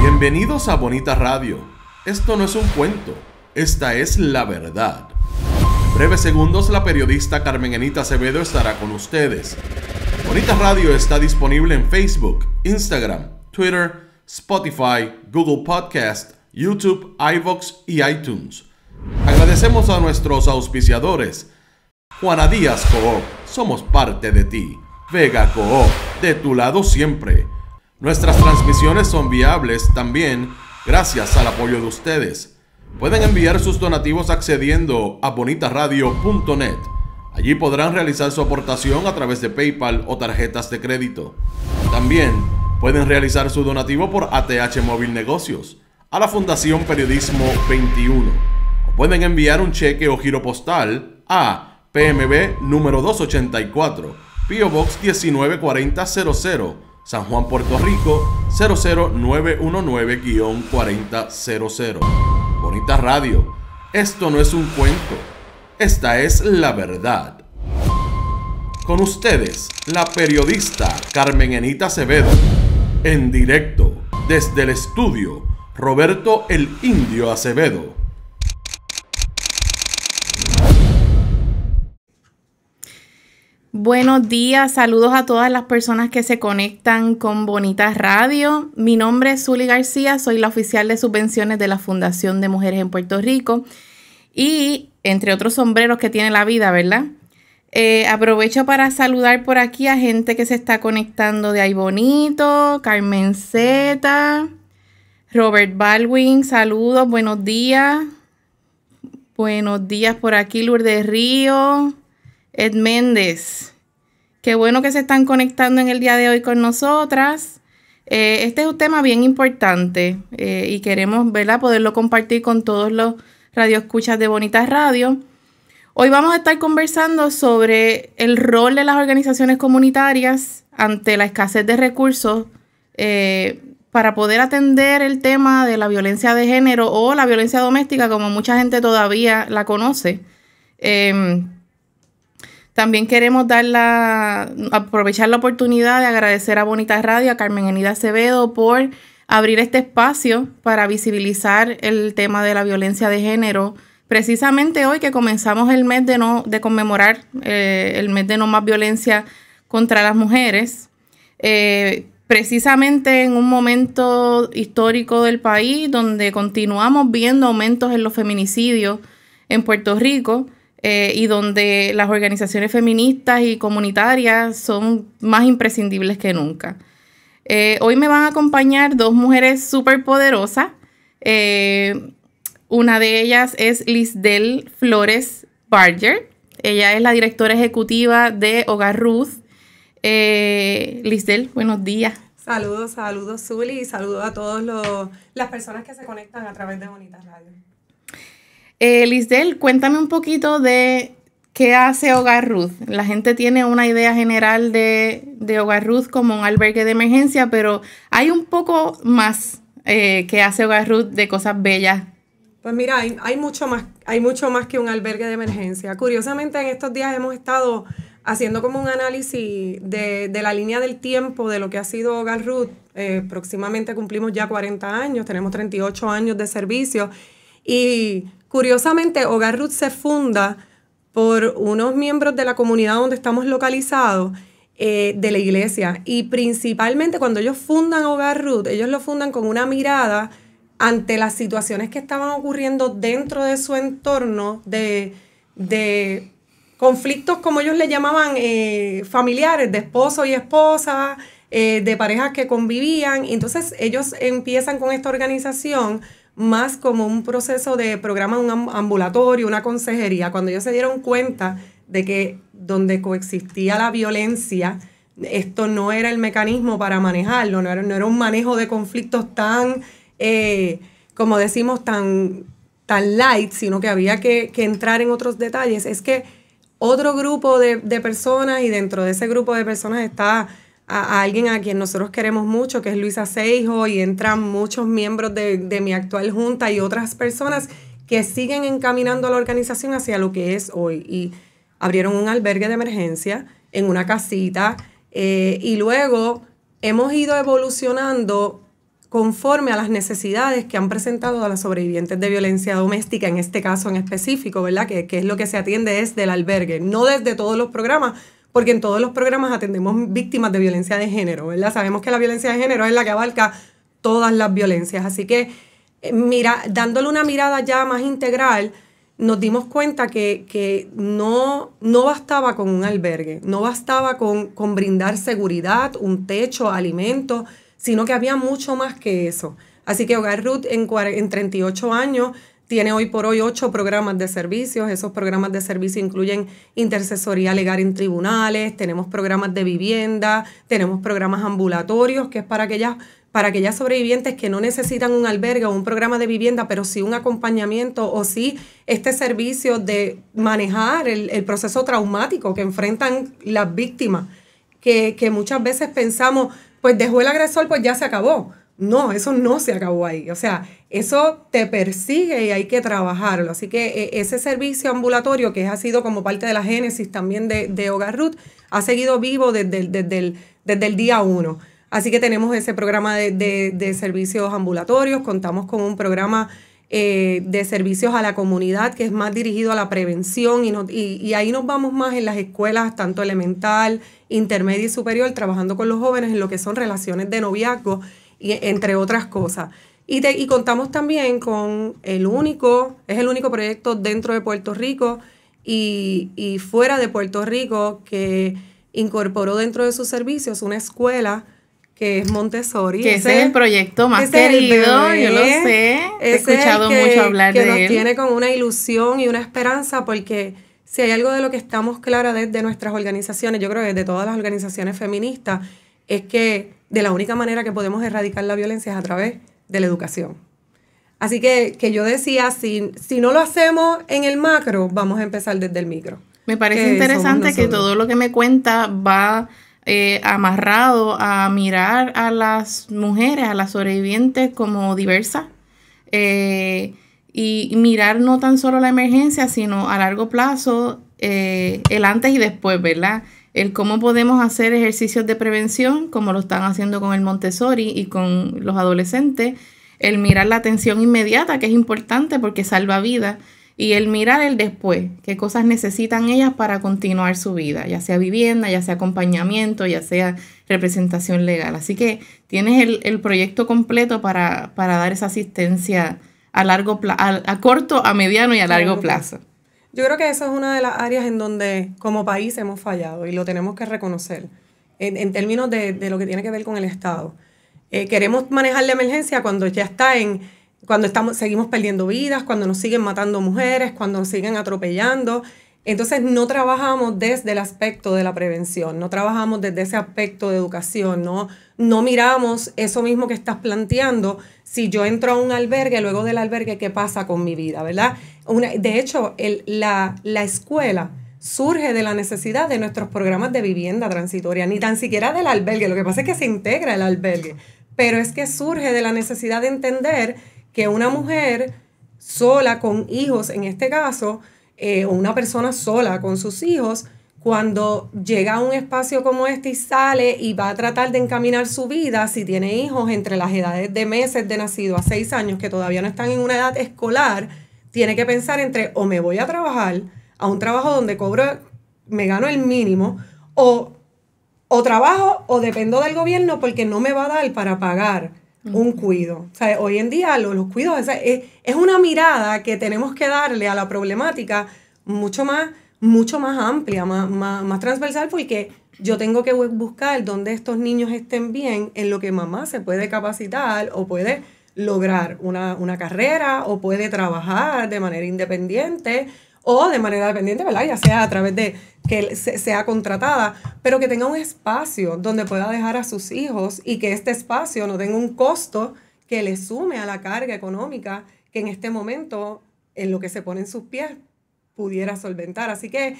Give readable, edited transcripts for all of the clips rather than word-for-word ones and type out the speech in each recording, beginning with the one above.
Bienvenidos a Bonita Radio. Esto no es un cuento, esta es la verdad. En breves segundos la periodista Carmen Enita Acevedo estará con ustedes. Bonita Radio está disponible en Facebook, Instagram, Twitter, Spotify, Google Podcast, YouTube, iVoox y iTunes. Agradecemos a nuestros auspiciadores. Juana Díaz Coop, somos parte de ti. Vega Coop, de tu lado siempre. Nuestras transmisiones son viables también gracias al apoyo de ustedes. Pueden enviar sus donativos accediendo a bonitaradio.net. Allí podrán realizar su aportación a través de PayPal o tarjetas de crédito. También pueden realizar su donativo por ATH Móvil Negocios a la Fundación Periodismo 21. O pueden enviar un cheque o giro postal a PMB número 284, P.O. Box 194000, San Juan, Puerto Rico 00919-4000. Bonita Radio, esto no es un cuento, esta es la verdad. Con ustedes, la periodista Carmen Enita Acevedo, en directo desde el estudio Roberto el Indio Acevedo. Buenos días, saludos a todas las personas que se conectan con Bonita Radio. Mi nombre es Zuli García, soy la oficial de subvenciones de la Fundación de Mujeres en Puerto Rico y entre otros sombreros que tiene la vida, ¿verdad? Aprovecho para saludar por aquí a gente que se está conectando de Ay Bonito, Carmen Z, Robert Baldwin, saludos, buenos días. Buenos días por aquí, Lourdes Río. Ed Méndez, qué bueno que se están conectando en el día de hoy con nosotras. Este es un tema bien importante y queremos, ¿verdad?, poderlo compartir con todos los radioescuchas de Bonita Radio. Hoy vamos a estar conversando sobre el rol de las organizaciones comunitarias ante la escasez de recursos para poder atender el tema de la violencia de género o la violencia doméstica, como mucha gente todavía la conoce. También queremos aprovechar la oportunidad de agradecer a Bonita Radio, a Carmen Enita Acevedo, por abrir este espacio para visibilizar el tema de la violencia de género. Precisamente hoy que comenzamos el mes de conmemorar el mes de no más violencia contra las mujeres, precisamente en un momento histórico del país donde continuamos viendo aumentos en los feminicidios en Puerto Rico, y donde las organizaciones feministas y comunitarias son más imprescindibles que nunca. Hoy me van a acompañar dos mujeres súper poderosas. Una de ellas es Lisdel Flores Barger. Ella es la directora ejecutiva de Hogar Ruth. Lisdel, buenos días. Saludos, Zuli, y saludos a todas las personas que se conectan a través de Bonita Radio. Lisdel, cuéntame un poquito de qué hace Hogar Ruth. La gente tiene una idea general de Hogar Ruth como un albergue de emergencia, pero hay un poco más que hace Hogar Ruth de cosas bellas. Pues mira, hay mucho más que un albergue de emergencia. Curiosamente, en estos días hemos estado haciendo como un análisis de la línea del tiempo de lo que ha sido Hogar Ruth. Próximamente cumplimos ya 40 años, tenemos 38 años de servicio y curiosamente, Hogar Ruth se funda por unos miembros de la comunidad donde estamos localizados, de la iglesia. Y principalmente cuando ellos fundan Hogar Ruth, ellos lo fundan con una mirada ante las situaciones que estaban ocurriendo dentro de su entorno de conflictos, como ellos le llamaban, familiares, de esposo y esposa, de parejas que convivían. Entonces ellos empiezan con esta organización más como un proceso de programa, un ambulatorio, una consejería. Cuando ellos se dieron cuenta de que donde coexistía la violencia, esto no era el mecanismo para manejarlo, no era un manejo de conflictos tan, como decimos, tan light, sino que había que entrar en otros detalles. Es que otro grupo de personas, y dentro de ese grupo de personas está a alguien a quien nosotros queremos mucho, que es Luisa Seijo, y entran muchos miembros de mi actual junta y otras personas que siguen encaminando a la organización hacia lo que es hoy. Y abrieron un albergue de emergencia en una casita, y luego hemos ido evolucionando conforme a las necesidades que han presentado a las sobrevivientes de violencia doméstica, en este caso en específico, ¿verdad? Que es lo que se atiende desde el albergue, no desde todos los programas, porque en todos los programas atendemos víctimas de violencia de género, ¿verdad? Sabemos que la violencia de género es la que abarca todas las violencias, así que dándole una mirada ya más integral, nos dimos cuenta que no bastaba con un albergue, no bastaba con brindar seguridad, un techo, alimentos, sino que había mucho más que eso. Así que Hogar Ruth en 38 años tiene hoy por hoy 8 programas de servicios. Esos programas de servicio incluyen intercesoría legal en tribunales, tenemos programas de vivienda, tenemos programas ambulatorios, que es para aquellas sobrevivientes que no necesitan un albergue o un programa de vivienda, pero sí un acompañamiento o sí este servicio de manejar el proceso traumático que enfrentan las víctimas, que muchas veces pensamos, pues dejó el agresor, pues ya se acabó. No, eso no se acabó ahí. O sea, eso te persigue y hay que trabajarlo. Así que ese servicio ambulatorio, que ha sido como parte de la génesis también de Hogar Ruth, ha seguido vivo desde el día 1. Así que tenemos ese programa de servicios ambulatorios, contamos con un programa de servicios a la comunidad que es más dirigido a la prevención y ahí nos vamos más en las escuelas, tanto elemental, intermedia y superior, trabajando con los jóvenes en lo que son relaciones de noviazgo, entre otras cosas. Y contamos también con es el único proyecto dentro de Puerto Rico y fuera de Puerto Rico que incorporó dentro de sus servicios una escuela que es Montessori. Que ese es el proyecto más querido, yo lo sé. He escuchado mucho hablar de él. Que nos tiene con una ilusión y una esperanza, porque si hay algo de lo que estamos claras desde nuestras organizaciones, yo creo que de todas las organizaciones feministas, es que de la única manera que podemos erradicar la violencia es a través de la educación. Así que yo decía, si no lo hacemos en el macro, vamos a empezar desde el micro. Me parece interesante que todo lo que me cuenta va amarrado a mirar a las mujeres, a las sobrevivientes como diversas y mirar no tan solo la emergencia, sino a largo plazo el antes y después, ¿verdad? El cómo podemos hacer ejercicios de prevención, como lo están haciendo con el Montessori y con los adolescentes, el mirar la atención inmediata, que es importante porque salva vidas, y el mirar el después, qué cosas necesitan ellas para continuar su vida, ya sea vivienda, ya sea acompañamiento, ya sea representación legal. Así que tienes el proyecto completo para dar esa asistencia a corto, a mediano y a largo plazo. Yo creo que esa es una de las áreas en donde como país hemos fallado y lo tenemos que reconocer en términos de lo que tiene que ver con el Estado. Queremos manejar la emergencia cuando ya está seguimos perdiendo vidas, cuando nos siguen matando mujeres, cuando nos siguen atropellando. Entonces no trabajamos desde el aspecto de la prevención, no trabajamos desde ese aspecto de educación, no miramos eso mismo que estás planteando. Si yo entro a un albergue, luego del albergue, ¿qué pasa con mi vida, verdad? De hecho, la escuela surge de la necesidad de nuestros programas de vivienda transitoria, ni tan siquiera del albergue. Lo que pasa es que se integra el albergue, pero es que surge de la necesidad de entender que una mujer sola con hijos, en este caso, o una persona sola con sus hijos, cuando llega a un espacio como este y sale y va a tratar de encaminar su vida, si tiene hijos entre las edades de meses de nacido a 6 años, que todavía no están en una edad escolar, tiene que pensar entre o me voy a trabajar a un trabajo donde me gano el mínimo, o trabajo o dependo del gobierno porque no me va a dar para pagar un cuido. O sea, hoy en día los cuidos, es una mirada que tenemos que darle a la problemática mucho más amplia, más transversal, porque yo tengo que buscar dónde estos niños estén bien en lo que mamá se puede capacitar o puede lograr una carrera o puede trabajar de manera independiente o de manera dependiente, ¿verdad? Ya sea a través de que sea contratada, pero que tenga un espacio donde pueda dejar a sus hijos y que este espacio no tenga un costo que le sume a la carga económica que en este momento, en lo que se pone en sus pies, pudiera solventar. Así que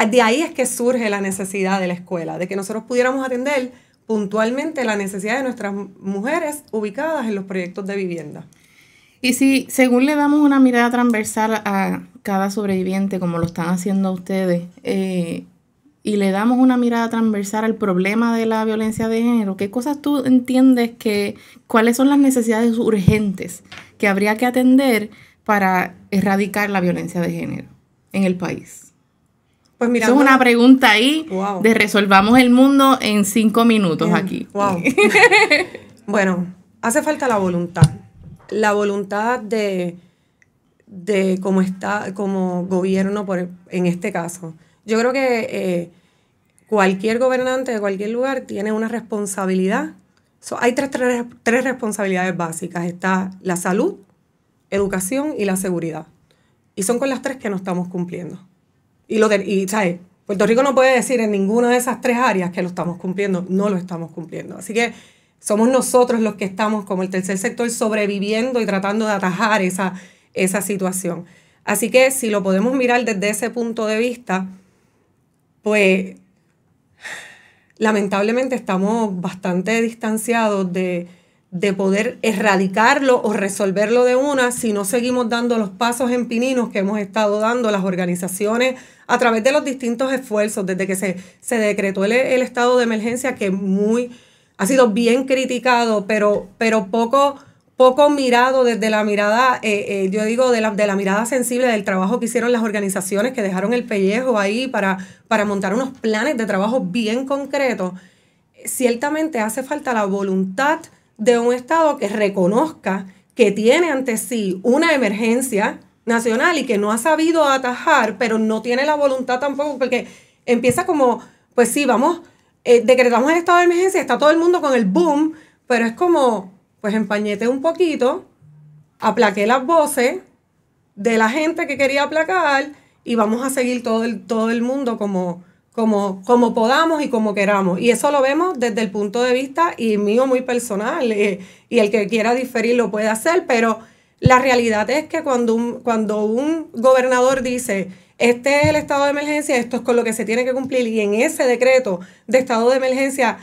de ahí es que surge la necesidad de la escuela, de que nosotros pudiéramos atender puntualmente la necesidad de nuestras mujeres ubicadas en los proyectos de vivienda. Y si según le damos una mirada transversal a cada sobreviviente, como lo están haciendo ustedes, y le damos una mirada transversal al problema de la violencia de género, ¿qué cosas tú entiendes cuáles son las necesidades urgentes que habría que atender para erradicar la violencia de género en el país? Pues mira, eso es una pregunta ahí de resolvamos el mundo en 5 minutos aquí. Wow. Bueno, hace falta la voluntad. La voluntad de como gobierno en este caso. Yo creo que cualquier gobernante de cualquier lugar tiene una responsabilidad. Hay tres responsabilidades básicas. Está la salud, educación y la seguridad. Y son con las tres que no estamos cumpliendo. Y ¿sabes? Puerto Rico no puede decir en ninguna de esas 3 áreas que lo estamos cumpliendo. No lo estamos cumpliendo. Así que somos nosotros los que estamos, como el tercer sector, sobreviviendo y tratando de atajar esa situación. Así que si lo podemos mirar desde ese punto de vista, pues lamentablemente estamos bastante distanciados de poder erradicarlo o resolverlo de una si no seguimos dando los pasos empininos que hemos estado dando las organizaciones a través de los distintos esfuerzos desde que se decretó el estado de emergencia, que ha sido bien criticado, pero poco mirado desde la mirada, yo digo, de la mirada sensible del trabajo que hicieron las organizaciones que dejaron el pellejo ahí para montar unos planes de trabajo bien concretos. Ciertamente hace falta la voluntad de un Estado que reconozca que tiene ante sí una emergencia nacional y que no ha sabido atajar, pero no tiene la voluntad tampoco, porque empieza como, pues sí, decretamos el estado de emergencia, está todo el mundo con el boom, pero es como, pues empañete un poquito, aplaqué las voces de la gente que quería aplacar y vamos a seguir todo el mundo como podamos y como queramos. Y eso lo vemos desde el punto de vista y mío muy personal, y el que quiera diferir lo puede hacer, pero la realidad es que cuando un gobernador dice, este es el estado de emergencia, esto es con lo que se tiene que cumplir, y en ese decreto de estado de emergencia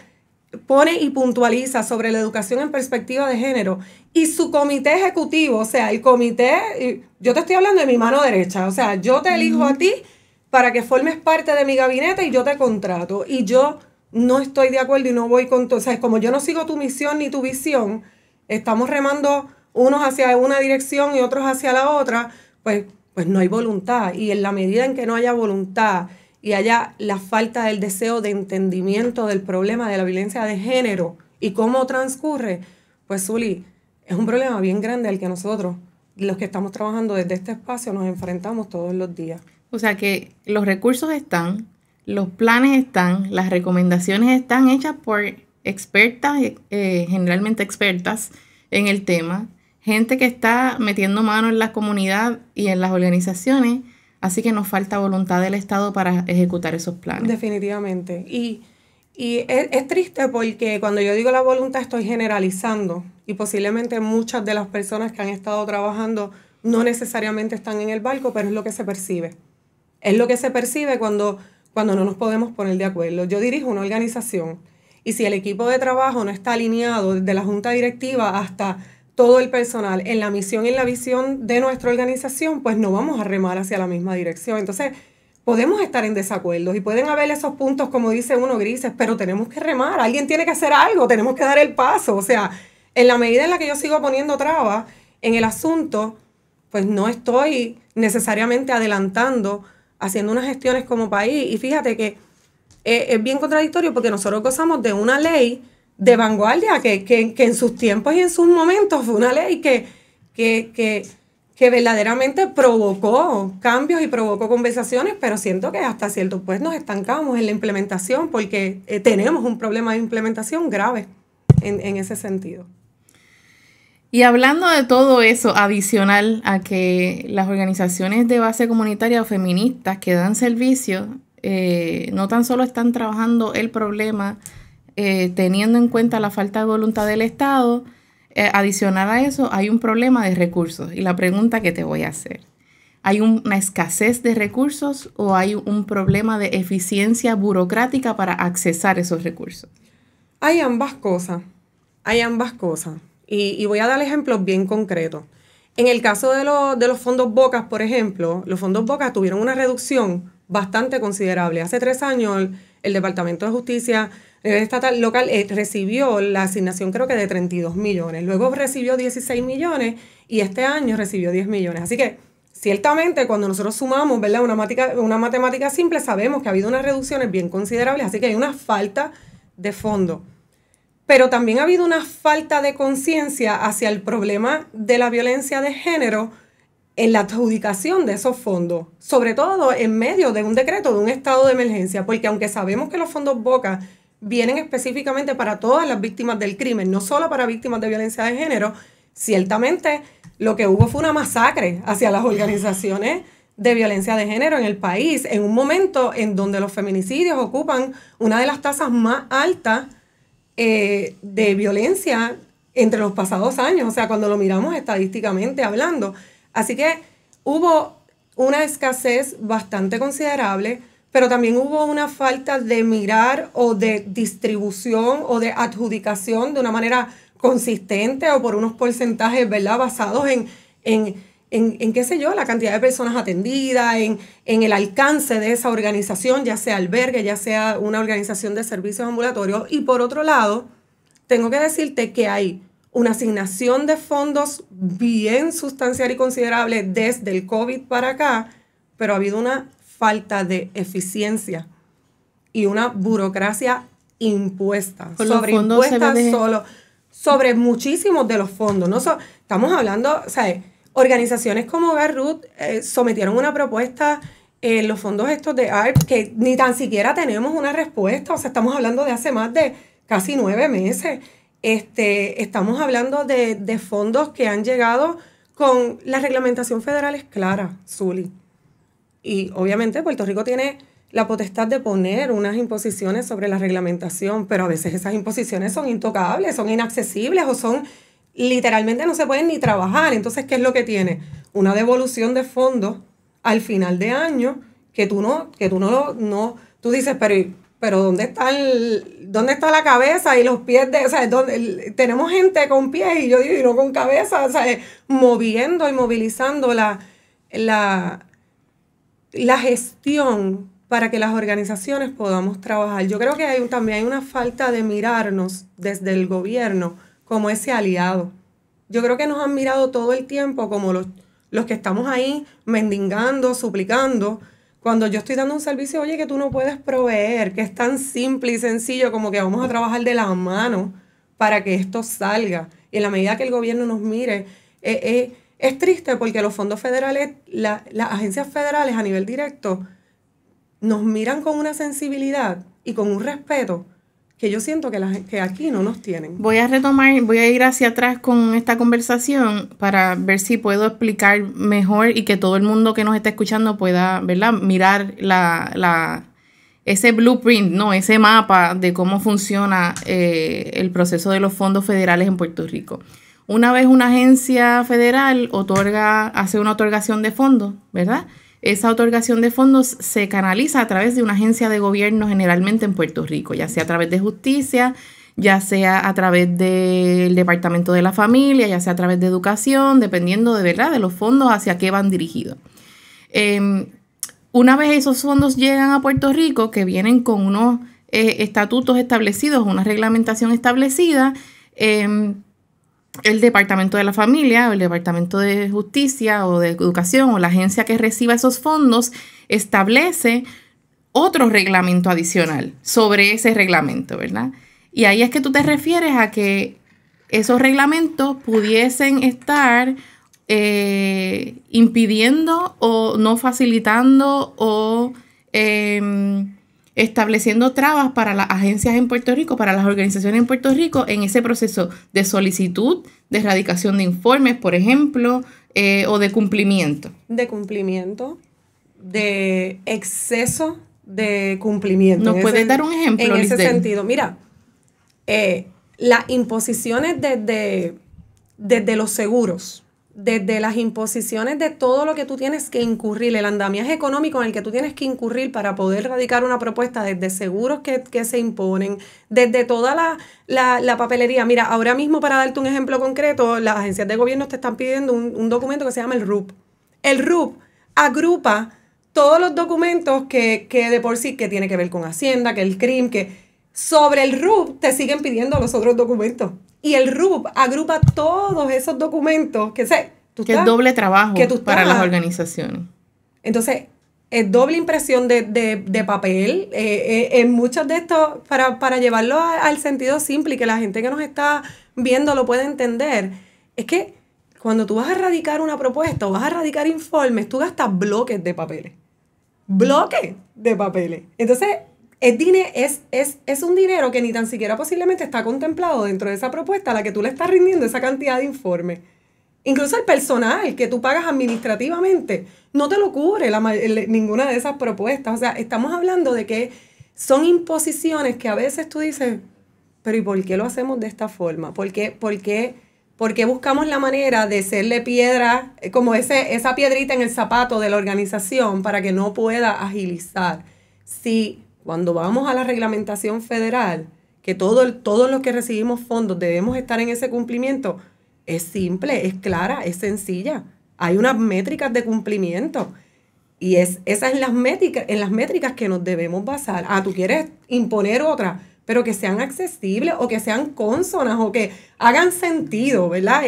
pone y puntualiza sobre la educación en perspectiva de género, y su comité ejecutivo, o sea, el comité, yo te estoy hablando de mi mano derecha, o sea, yo te elijo a ti para que formes parte de mi gabinete y yo te contrato, y yo no estoy de acuerdo y no voy con todo, o sea, es como yo no sigo tu misión ni tu visión, estamos remando unos hacia una dirección y otros hacia la otra, pues no hay voluntad. Y en la medida en que no haya voluntad y haya la falta del deseo de entendimiento del problema de la violencia de género y cómo transcurre, pues Zuli, es un problema bien grande al que nosotros, los que estamos trabajando desde este espacio, nos enfrentamos todos los días. O sea que los recursos están, los planes están, las recomendaciones están hechas por expertas, generalmente expertas en el tema, gente que está metiendo mano en la comunidad y en las organizaciones, así que nos falta voluntad del Estado para ejecutar esos planes. Definitivamente. Y es triste porque cuando yo digo la voluntad estoy generalizando, y posiblemente muchas de las personas que han estado trabajando no necesariamente están en el barco, pero es lo que se percibe. Es lo que se percibe cuando no nos podemos poner de acuerdo. Yo dirijo una organización y si el equipo de trabajo no está alineado desde la junta directiva hasta todo el personal en la misión y en la visión de nuestra organización, pues no vamos a remar hacia la misma dirección. Entonces, podemos estar en desacuerdo y pueden haber esos puntos, como dice uno, grises, pero tenemos que remar, alguien tiene que hacer algo, tenemos que dar el paso. O sea, en la medida en la que yo sigo poniendo trabas en el asunto, pues no estoy necesariamente adelantando, haciendo unas gestiones como país. Y fíjate que es bien contradictorio porque nosotros gozamos de una ley de vanguardia que en sus tiempos y en sus momentos fue una ley que verdaderamente provocó cambios y provocó conversaciones, pero siento que hasta cierto pues nos estancamos en la implementación porque tenemos un problema de implementación grave en ese sentido. Y hablando de todo eso, adicional a que las organizaciones de base comunitaria o feministas que dan servicio no tan solo están trabajando el problema teniendo en cuenta la falta de voluntad del Estado, adicional a eso hay un problema de recursos. Y la pregunta que te voy a hacer, ¿hay una escasez de recursos o hay un problema de eficiencia burocrática para accesar esos recursos? Hay ambas cosas. Y voy a dar ejemplos bien concretos. En el caso de los fondos BOCAS, por ejemplo, los fondos BOCAS tuvieron una reducción bastante considerable. Hace 3 años el Departamento de Justicia estatal local recibió la asignación creo que de 32 millones, luego recibió 16 millones y este año recibió 10 millones. Así que ciertamente cuando nosotros sumamos, ¿verdad?, una matemática simple, sabemos que ha habido unas reducciones bien considerables, así que hay una falta de fondo. Pero también ha habido una falta de conciencia hacia el problema de la violencia de género en la adjudicación de esos fondos, sobre todo en medio de un decreto de un estado de emergencia, porque aunque sabemos que los fondos BOCA vienen específicamente para todas las víctimas del crimen, no solo para víctimas de violencia de género, ciertamente lo que hubo fue una masacre hacia las organizaciones de violencia de género en el país, en un momento en donde los feminicidios ocupan una de las tasas más altas de violencia entre los pasados años, o sea, cuando lo miramos estadísticamente hablando. Así que hubo una escasez bastante considerable, pero también hubo una falta de mirar o de distribución o de adjudicación de una manera consistente o por unos porcentajes, ¿verdad?, basados en qué sé yo, la cantidad de personas atendidas, en el alcance de esa organización, ya sea albergue, ya sea una organización de servicios ambulatorios. Y por otro lado, tengo que decirte que hay una asignación de fondos bien sustancial y considerable desde el COVID para acá, pero ha habido una falta de eficiencia y una burocracia impuesta, sobre muchísimos de los fondos. No estamos hablando, o sea, organizaciones como Hogar Ruth sometieron una propuesta en los fondos estos de ARP que ni tan siquiera tenemos una respuesta. O sea, estamos hablando de hace más de casi 9 meses. Estamos hablando de fondos que han llegado con la reglamentación federal es clara, Zuli. Y obviamente Puerto Rico tiene la potestad de poner unas imposiciones sobre la reglamentación, pero a veces esas imposiciones son intocables, son inaccesibles o son literalmente no se pueden ni trabajar. Entonces, ¿qué es lo que tiene? Una devolución de fondos al final de año que tú dices, pero ¿dónde está la cabeza y los pies o sea, tenemos gente con pies y yo digo, y no con cabeza, o sea, moviendo y movilizando la gestión para que las organizaciones podamos trabajar. Yo creo que también hay una falta de mirarnos desde el gobierno como ese aliado. Yo creo que nos han mirado todo el tiempo como los que estamos ahí mendigando, suplicando, cuando yo estoy dando un servicio, oye, que tú no puedes proveer, que es tan simple y sencillo como que vamos a trabajar de la mano para que esto salga. Y en la medida que el gobierno nos mire, es triste porque los fondos federales, las agencias federales a nivel directo, nos miran con una sensibilidad y con un respeto que yo siento que aquí no nos tienen. Voy a ir hacia atrás con esta conversación para ver si puedo explicar mejor y que todo el mundo que nos está escuchando pueda, ¿verdad?, mirar ese blueprint, ¿no?, ese mapa de cómo funciona el proceso de los fondos federales en Puerto Rico. Una vez una agencia federal hace una otorgación de fondos, ¿verdad?, esa otorgación de fondos se canaliza a través de una agencia de gobierno generalmente en Puerto Rico, ya sea a través de justicia, ya sea a través del Departamento de la Familia, ya sea a través de educación, dependiendo de, ¿verdad?, de los fondos hacia qué van dirigidos. Una vez esos fondos llegan a Puerto Rico, que vienen con unos estatutos establecidos, una reglamentación establecida, el Departamento de la Familia o el Departamento de Justicia o de Educación o la agencia que reciba esos fondos establece otro reglamento adicional sobre ese reglamento, ¿verdad? Y ahí es que tú te refieres a que esos reglamentos pudiesen estar impidiendo o no facilitando o estableciendo trabas para las agencias en Puerto Rico, para las organizaciones en Puerto Rico, en ese proceso de solicitud, de erradicación de informes, por ejemplo, o de cumplimiento. De cumplimiento, de exceso de cumplimiento. ¿Nos puedes dar un ejemplo, en Lisdel? ese sentido? Mira, las imposiciones desde los seguros, desde las imposiciones de todo lo que tú tienes que incurrir, el andamiaje económico en el que tú tienes que incurrir para poder radicar una propuesta, desde seguros que se imponen, desde toda la papelería. Mira, ahora mismo, para darte un ejemplo concreto, las agencias de gobierno te están pidiendo un documento que se llama el RUP. El RUP agrupa todos los documentos que de por sí, que tiene que ver con Hacienda, que el CRIM, que sobre el RUP te siguen pidiendo los otros documentos. Y el RUP agrupa todos esos documentos que es doble trabajo para las organizaciones. Entonces, es doble impresión de papel. En muchos de estos, para llevarlo al sentido simple y que la gente que nos está viendo lo pueda entender, es que cuando tú vas a radicar una propuesta o vas a radicar informes, tú gastas bloques de papeles. Bloques de papeles. Entonces, es un dinero que ni tan siquiera posiblemente está contemplado dentro de esa propuesta a la que tú le estás rindiendo esa cantidad de informes. Incluso el personal que tú pagas administrativamente no te lo cubre ninguna de esas propuestas. O sea, estamos hablando de que son imposiciones que a veces tú dices, pero ¿y por qué lo hacemos de esta forma? ¿Por qué buscamos la manera de serle piedra, como esa piedrita en el zapato de la organización para que no pueda agilizar? Si cuando vamos a la reglamentación federal, que todos los que recibimos fondos debemos estar en ese cumplimiento, es simple, es clara, es sencilla. Hay unas métricas de cumplimiento. Y esas en las métricas que nos debemos basar. Tú quieres imponer otra, pero que sean accesibles o que sean cónsonas o que hagan sentido, ¿verdad?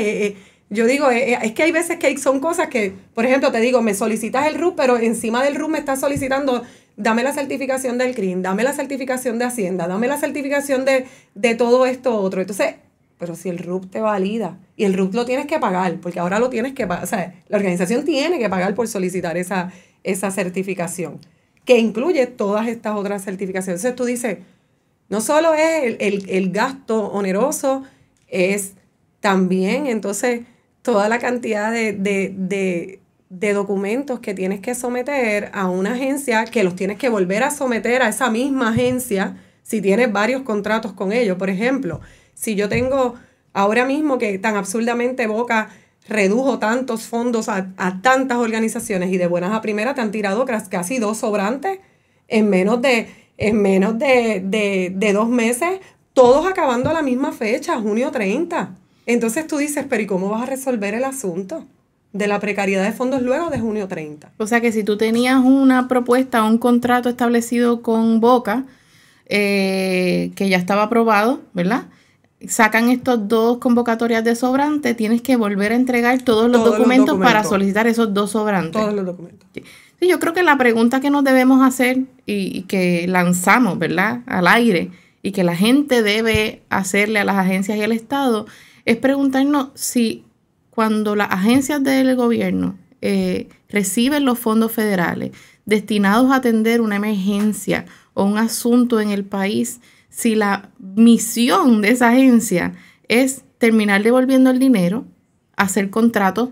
Yo digo, es que hay veces que son cosas que, por ejemplo, te digo, me solicitas el RUP, pero encima del RUP me estás solicitando, dame la certificación del CRIM, dame la certificación de Hacienda, dame la certificación de todo esto otro. Entonces, pero si el RUP te valida, y el RUP lo tienes que pagar, porque ahora lo tienes que pagar, o sea, la organización tiene que pagar por solicitar esa certificación, que incluye todas estas otras certificaciones. Entonces tú dices, no solo es el gasto oneroso, es también entonces toda la cantidad de documentos que tienes que someter a una agencia, que los tienes que volver a someter a esa misma agencia si tienes varios contratos con ellos. Por ejemplo, si yo tengo ahora mismo que tan absurdamente Boca redujo tantos fondos a tantas organizaciones y de buenas a primeras te han tirado casi 2 sobrantes en menos de 2 meses, todos acabando a la misma fecha, junio 30. Entonces tú dices, pero ¿y cómo vas a resolver el asunto de la precariedad de fondos luego de junio 30? O sea que si tú tenías una propuesta o un contrato establecido con Boca, que ya estaba aprobado, ¿verdad? Sacan estos 2 convocatorias de sobrante, tienes que volver a entregar todos los documentos para solicitar esos 2 sobrantes. Todos los documentos. Sí, yo creo que la pregunta que nos debemos hacer y que lanzamos, ¿verdad?, al aire y que la gente debe hacerle a las agencias y al Estado es preguntarnos si cuando las agencias del gobierno reciben los fondos federales destinados a atender una emergencia o un asunto en el país, si la misión de esa agencia es terminar devolviendo el dinero, hacer contratos,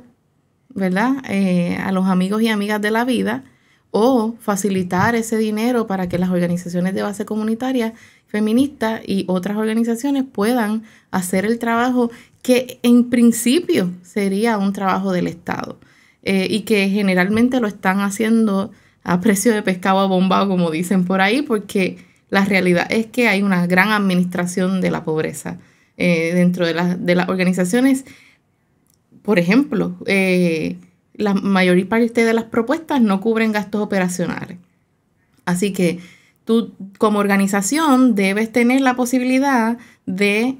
¿verdad?, a los amigos y amigas de la vida, o facilitar ese dinero para que las organizaciones de base comunitaria, feministas y otras organizaciones puedan hacer el trabajo que en principio sería un trabajo del Estado, y que generalmente lo están haciendo a precio de pescado abombado, como dicen por ahí, porque la realidad es que hay una gran administración de la pobreza dentro de las organizaciones. Por ejemplo, la mayor parte de las propuestas no cubren gastos operacionales. Así que tú como organización debes tener la posibilidad de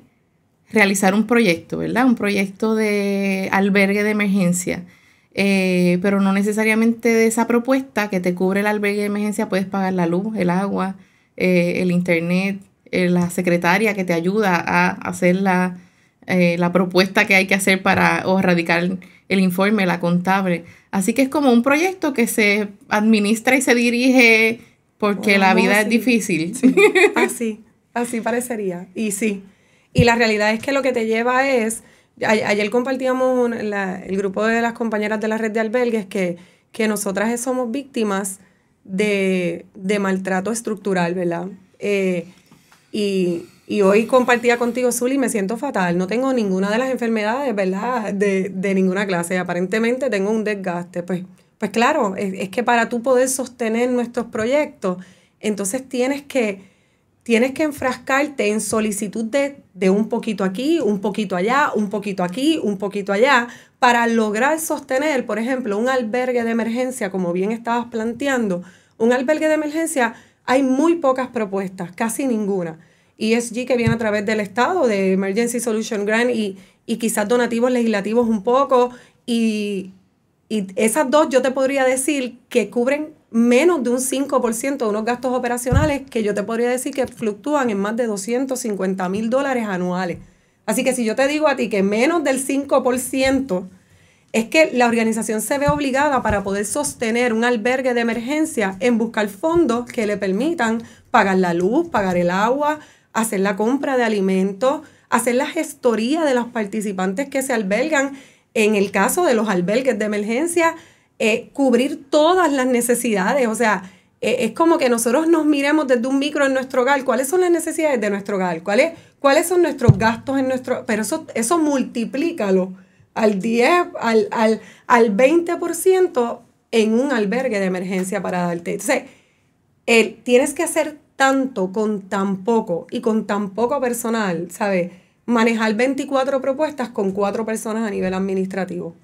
realizar un proyecto, ¿verdad? Un proyecto de albergue de emergencia. Pero no necesariamente de esa propuesta que te cubre el albergue de emergencia puedes pagar la luz, el agua, el internet, la secretaria que te ayuda a hacer la propuesta que hay que hacer o radicar el informe, la contable. Así que es como un proyecto que se administra y se dirige porque la vida es difícil. Sí. Así parecería. Y sí. Y la realidad es que lo que te lleva es... Ayer compartíamos el grupo de las compañeras de la red de albergues que nosotras somos víctimas de maltrato estructural, ¿verdad? Y hoy compartía contigo, Zuli, y me siento fatal. No tengo ninguna de las enfermedades, ¿verdad?, de ninguna clase. Aparentemente tengo un desgaste. Pues claro, es que para tú poder sostener nuestros proyectos, entonces tienes que tienes que enfrascarte en solicitud de un poquito aquí, un poquito allá, un poquito aquí, un poquito allá, para lograr sostener, por ejemplo, un albergue de emergencia, como bien estabas planteando. Un albergue de emergencia, hay muy pocas propuestas, casi ninguna. ESG, que viene a través del Estado, de Emergency Solution Grant, y quizás donativos legislativos un poco, y esas dos yo te podría decir que cubren menos de un 5% de unos gastos operacionales, que yo te podría decir que fluctúan en más de $250,000 anuales. Así que si yo te digo a ti que menos del 5%, es que la organización se ve obligada, para poder sostener un albergue de emergencia, en buscar fondos que le permitan pagar la luz, pagar el agua, hacer la compra de alimentos, hacer la gestoría de los participantes que se albergan. En el caso de los albergues de emergencia, cubrir todas las necesidades. O sea, es como que nosotros nos miremos desde un micro en nuestro hogar. ¿Cuáles son las necesidades de nuestro hogar? ¿Cuáles son nuestros gastos en nuestro...? Pero eso multiplícalo al 10, al 20% en un albergue de emergencia para darte. Entonces, tienes que hacer tanto con tan poco y con tan poco personal, ¿sabes? Manejar 24 propuestas con 4 personas a nivel administrativo.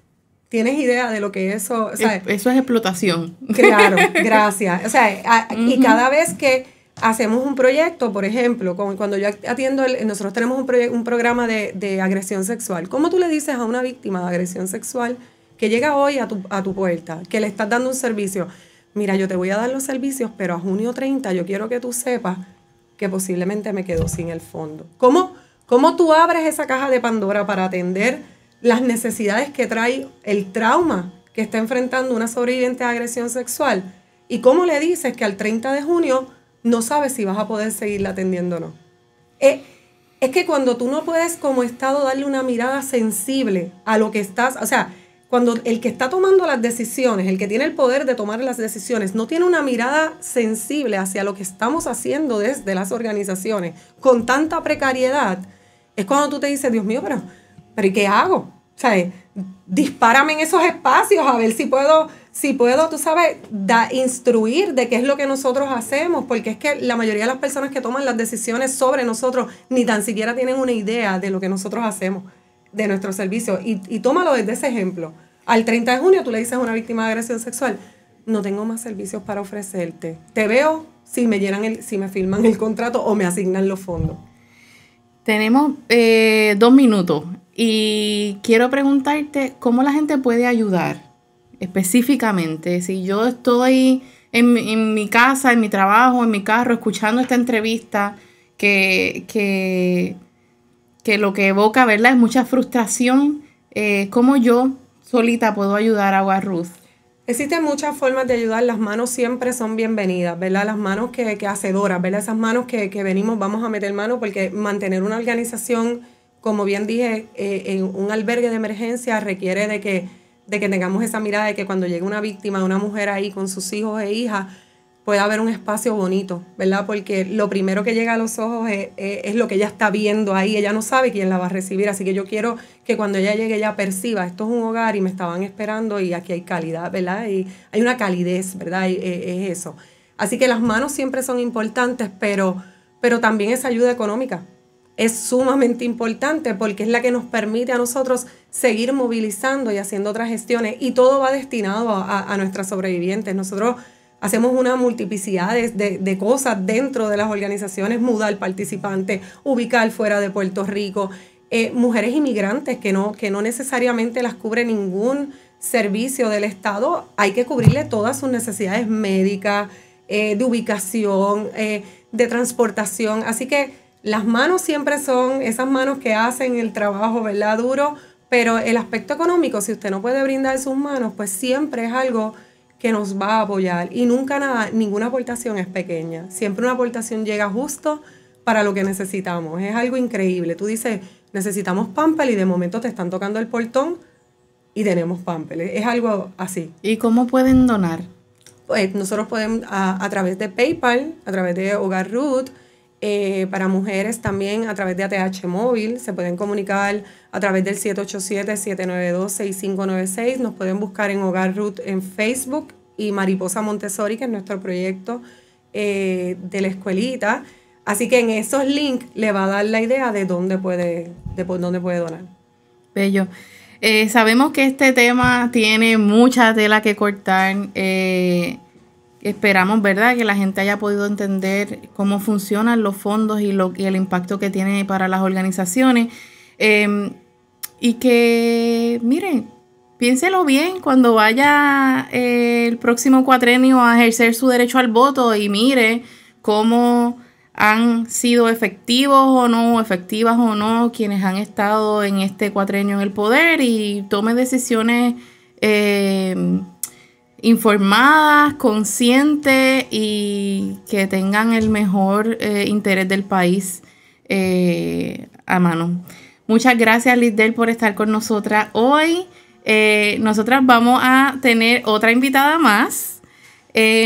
¿Tienes idea de lo que eso, sabes? Eso es explotación. Claro, gracias. O sea, y cada vez que hacemos un proyecto, por ejemplo, cuando yo atiendo, nosotros tenemos un programa de agresión sexual. ¿Cómo tú le dices a una víctima de agresión sexual que llega hoy a tu puerta, que le estás dando un servicio? Mira, yo te voy a dar los servicios, pero a junio 30 yo quiero que tú sepas que posiblemente me quedo sin el fondo. ¿Cómo tú abres esa caja de Pandora para atender las necesidades que trae el trauma que está enfrentando una sobreviviente de agresión sexual? ¿Y cómo le dices que al 30 de junio no sabes si vas a poder seguirla atendiendo o no? Es que cuando tú no puedes como Estado darle una mirada sensible a lo que estás, o sea, cuando el que está tomando las decisiones, el que tiene el poder de tomar las decisiones, no tiene una mirada sensible hacia lo que estamos haciendo desde las organizaciones con tanta precariedad, es cuando tú te dices, Dios mío, pero ¿y qué hago? O sea, dispárame en esos espacios a ver si puedo, tú sabes, instruir de qué es lo que nosotros hacemos, porque es que la mayoría de las personas que toman las decisiones sobre nosotros ni tan siquiera tienen una idea de lo que nosotros hacemos, de nuestro servicio. Y tómalo desde ese ejemplo. Al 30 de junio tú le dices a una víctima de agresión sexual, no tengo más servicios para ofrecerte. Te veo si me firman el contrato o me asignan los fondos. Tenemos 2 minutos y quiero preguntarte cómo la gente puede ayudar específicamente. Si yo estoy en mi casa, en mi trabajo, en mi carro, escuchando esta entrevista que lo que evoca, ¿verdad?, es mucha frustración, ¿cómo yo solita puedo ayudar a Hogar Ruth? Existen muchas formas de ayudar. Las manos siempre son bienvenidas, ¿verdad? Las manos que hacedoras, ¿verdad? Esas manos que venimos, vamos a meter mano, porque mantener una organización, como bien dije, en un albergue de emergencia requiere de que tengamos esa mirada de que cuando llegue una víctima, una mujer ahí con sus hijos e hijas, pueda haber un espacio bonito, ¿verdad? Porque lo primero que llega a los ojos es lo que ella está viendo ahí. Ella no sabe quién la va a recibir, así que yo quiero que cuando ella llegue ella perciba, esto es un hogar y me estaban esperando y aquí hay calidad, ¿verdad? Y hay una calidez, ¿verdad? Es eso. Así que las manos siempre son importantes, pero también esa ayuda económica es sumamente importante porque es la que nos permite a nosotros seguir movilizando y haciendo otras gestiones, y todo va destinado a nuestras sobrevivientes. Nosotros hacemos una multiplicidad de cosas dentro de las organizaciones, mudar participantes, ubicar fuera de Puerto Rico, mujeres inmigrantes que no necesariamente las cubre ningún servicio del Estado. Hay que cubrirle todas sus necesidades médicas, de ubicación, de transportación. Así que las manos siempre son esas manos que hacen el trabajo, ¿verdad?, duro, pero el aspecto económico, si usted no puede brindar sus manos, pues siempre es algo que nos va a apoyar, y nunca ninguna aportación es pequeña. Siempre una aportación llega justo para lo que necesitamos. Es algo increíble. Tú dices, necesitamos Pampers, y de momento te están tocando el portón y tenemos Pampers. Es algo así. ¿Y cómo pueden donar? Pues nosotros podemos a través de PayPal, a través de Hogar Ruth, para mujeres también a través de ATH Móvil. Se pueden comunicar a través del 787-792-6596. Nos pueden buscar en Hogar Ruth en Facebook, y Mariposa Montessori, que es nuestro proyecto de la escuelita. Así que en esos links le va a dar la idea de dónde puede donar. Bello. Sabemos que este tema tiene mucha tela que cortar. Esperamos, ¿verdad?, que la gente haya podido entender cómo funcionan los fondos y el impacto que tiene para las organizaciones. Y que, miren, piénselo bien cuando vaya el próximo cuatrenio a ejercer su derecho al voto y mire cómo han sido efectivas o no quienes han estado en este cuatrenio en el poder y tome decisiones informadas, conscientes y que tengan el mejor interés del país a mano. Muchas gracias, Lisdel, por estar con nosotras hoy. Nosotras vamos a tener otra invitada más.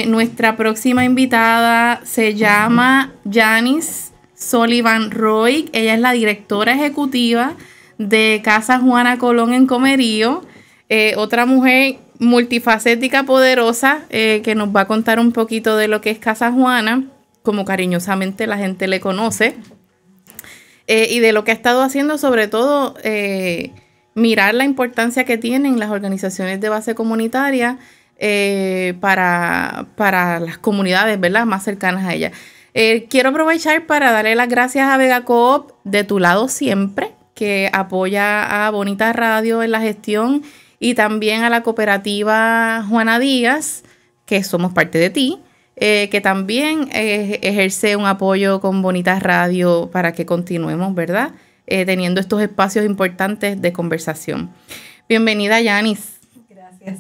Nuestra próxima invitada se llama Janice Sullivan Roy. Ella es la directora ejecutiva de Casa Juana Colón en Comerío. Otra mujer multifacética, poderosa, que nos va a contar un poquito de lo que es Casa Juana, como cariñosamente la gente le conoce, y de lo que ha estado haciendo, sobre todo mirar la importancia que tienen las organizaciones de base comunitaria para las comunidades, ¿verdad?, más cercanas a ella. Quiero aprovechar para darle las gracias a Vega Coop, de tu lado siempre, que apoya a Bonita Radio en la gestión, y también a la cooperativa Juana Díaz, que somos parte de ti, que también ejerce un apoyo con Bonita Radio para que continuemos, ¿verdad?, teniendo estos espacios importantes de conversación. Bienvenida, Janice. Gracias.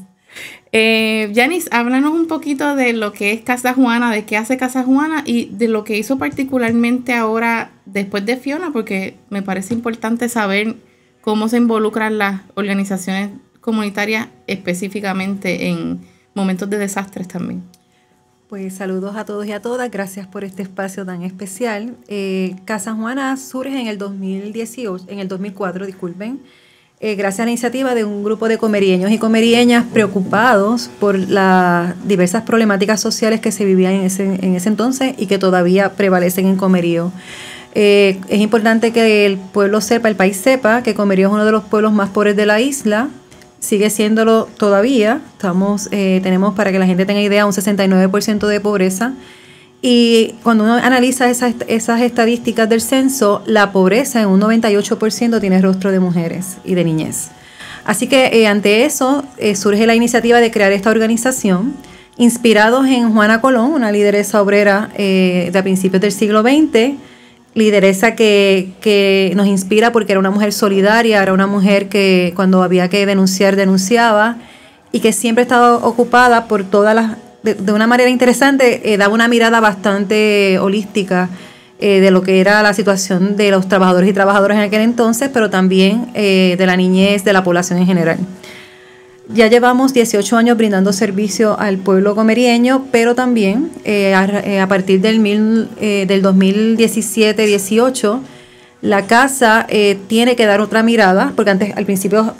Janice, háblanos un poquito de lo que es Casa Juana, de qué hace Casa Juana y de lo que hizo particularmente ahora después de Fiona, porque me parece importante saber cómo se involucran las organizaciones comunitarias específicamente en momentos de desastres también. Pues saludos a todos y a todas, gracias por este espacio tan especial. Casa Juana surge en el 2004, gracias a la iniciativa de un grupo de comerieños y comerieñas preocupados por las diversas problemáticas sociales que se vivían en ese entonces y que todavía prevalecen en Comerío. Es importante que el pueblo sepa, el país sepa, que Comerío es uno de los pueblos más pobres de la isla. Sigue siéndolo todavía. Tenemos, para que la gente tenga idea, un 69% de pobreza. Y cuando uno analiza esas estadísticas del censo, la pobreza en un 98% tiene rostro de mujeres y de niñez. Así que ante eso surge la iniciativa de crear esta organización, inspirados en Juana Colón, una lideresa obrera de principios del siglo XX, lideresa que nos inspira porque era una mujer solidaria, era una mujer que cuando había que denunciar, denunciaba, y que siempre estaba ocupada por de una manera interesante, daba una mirada bastante holística de lo que era la situación de los trabajadores y trabajadoras en aquel entonces, pero también de la niñez, de la población en general. Ya llevamos 18 años brindando servicio al pueblo comerieño, pero también a partir del 2017-18, la casa tiene que dar otra mirada, porque al principio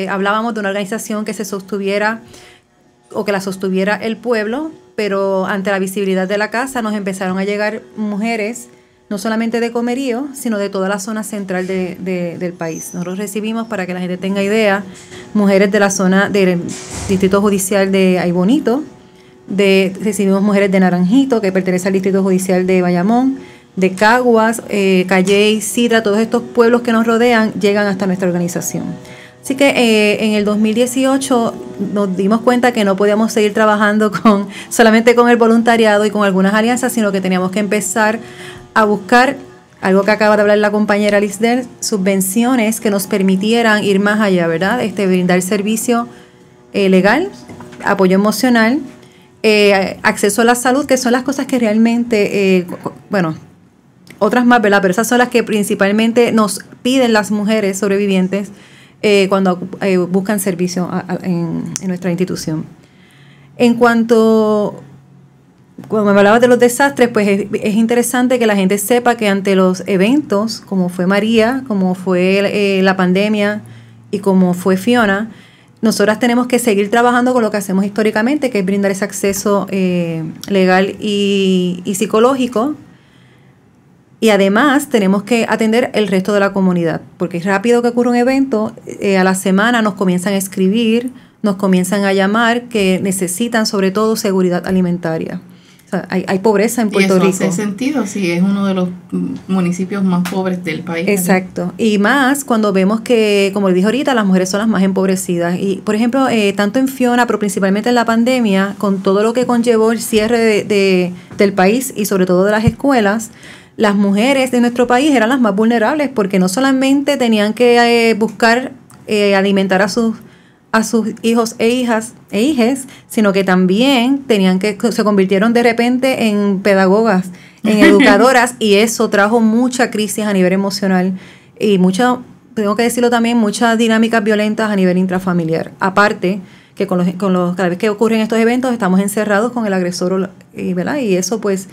hablábamos de una organización que se sostuviera o que la sostuviera el pueblo, pero ante la visibilidad de la casa nos empezaron a llegar mujeres, no solamente de Comerío, sino de toda la zona central del país. Nosotros recibimos, para que la gente tenga idea, mujeres de la zona del Distrito Judicial de Aybonito, recibimos mujeres de Naranjito, que pertenece al Distrito Judicial de Bayamón, de Caguas, Calley, Sidra, todos estos pueblos que nos rodean llegan hasta nuestra organización. Así que en el 2018 nos dimos cuenta que no podíamos seguir trabajando solamente con el voluntariado y con algunas alianzas, sino que teníamos que empezar a buscar, algo que acaba de hablar la compañera Lisdel, subvenciones que nos permitieran ir más allá, ¿verdad? Brindar servicio legal, apoyo emocional, acceso a la salud, que son las cosas que realmente, otras más, ¿verdad? Pero esas son las que principalmente nos piden las mujeres sobrevivientes cuando buscan servicio en nuestra institución. Cuando me hablabas de los desastres, pues es interesante que la gente sepa que ante los eventos, como fue María, como fue la pandemia y como fue Fiona, nosotras tenemos que seguir trabajando con lo que hacemos históricamente, que es brindar ese acceso legal y psicológico, Y además tenemos que atender el resto de la comunidad, porque es rápido que ocurre un evento, a la semana nos comienzan a escribir, nos comienzan a llamar que necesitan sobre todo seguridad alimentaria. O sea, hay pobreza en Puerto Rico. Y eso hace sentido, sí, es uno de los municipios más pobres del país. Exacto. Y más cuando vemos que, como le dije ahorita, las mujeres son las más empobrecidas. Y, por ejemplo, tanto en Fiona, pero principalmente en la pandemia, con todo lo que conllevó el cierre del país y sobre todo de las escuelas, las mujeres de nuestro país eran las más vulnerables porque no solamente tenían que buscar alimentar a sus hijos e hijes, sino que también se convirtieron de repente en pedagogas, en educadoras, y eso trajo mucha crisis a nivel emocional y tengo que decirlo también, muchas dinámicas violentas a nivel intrafamiliar. Aparte que cada vez que ocurren estos eventos estamos encerrados con el agresor, ¿verdad? Y eso pues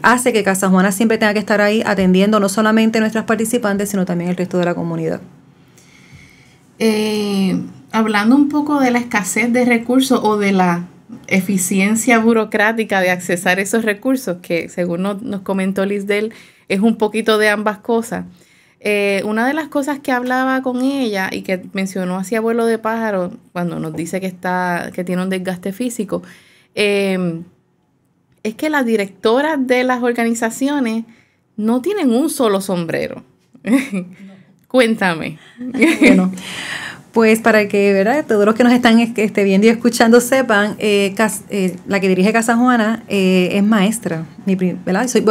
hace que Casa Juana siempre tenga que estar ahí atendiendo no solamente a nuestras participantes, sino también el resto de la comunidad. Hablando un poco de la escasez de recursos o de la eficiencia burocrática de accesar esos recursos, que según nos comentó Lisdel, es un poquito de ambas cosas. Una de las cosas que hablaba con ella y que mencionó hacia vuelo de pájaro cuando nos dice que tiene un desgaste físico, es que las directoras de las organizaciones no tienen un solo sombrero. Cuéntame. Bueno, pues para que, ¿verdad?, todos los que nos están viendo y escuchando sepan, la que dirige Casa Juana es maestra, ¿verdad? Soy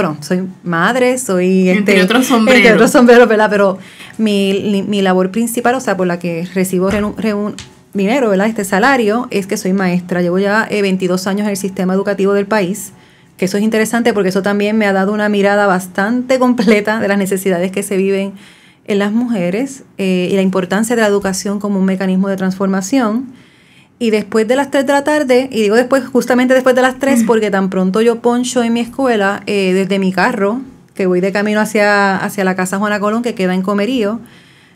madre, soy... Entre otros sombreros. Entre otros sombreros, ¿verdad? Pero mi labor principal, o sea, por la que recibo dinero, ¿verdad?, salario, es que soy maestra. Llevo ya 22 años en el sistema educativo del país, que eso es interesante porque eso también me ha dado una mirada bastante completa de las necesidades que se viven en las mujeres y la importancia de la educación como un mecanismo de transformación. Y después de las 3 de la tarde, y digo justamente después de las 3, porque tan pronto yo poncho en mi escuela, desde mi carro, que voy de camino hacia la Casa Juana Colón, que queda en Comerío,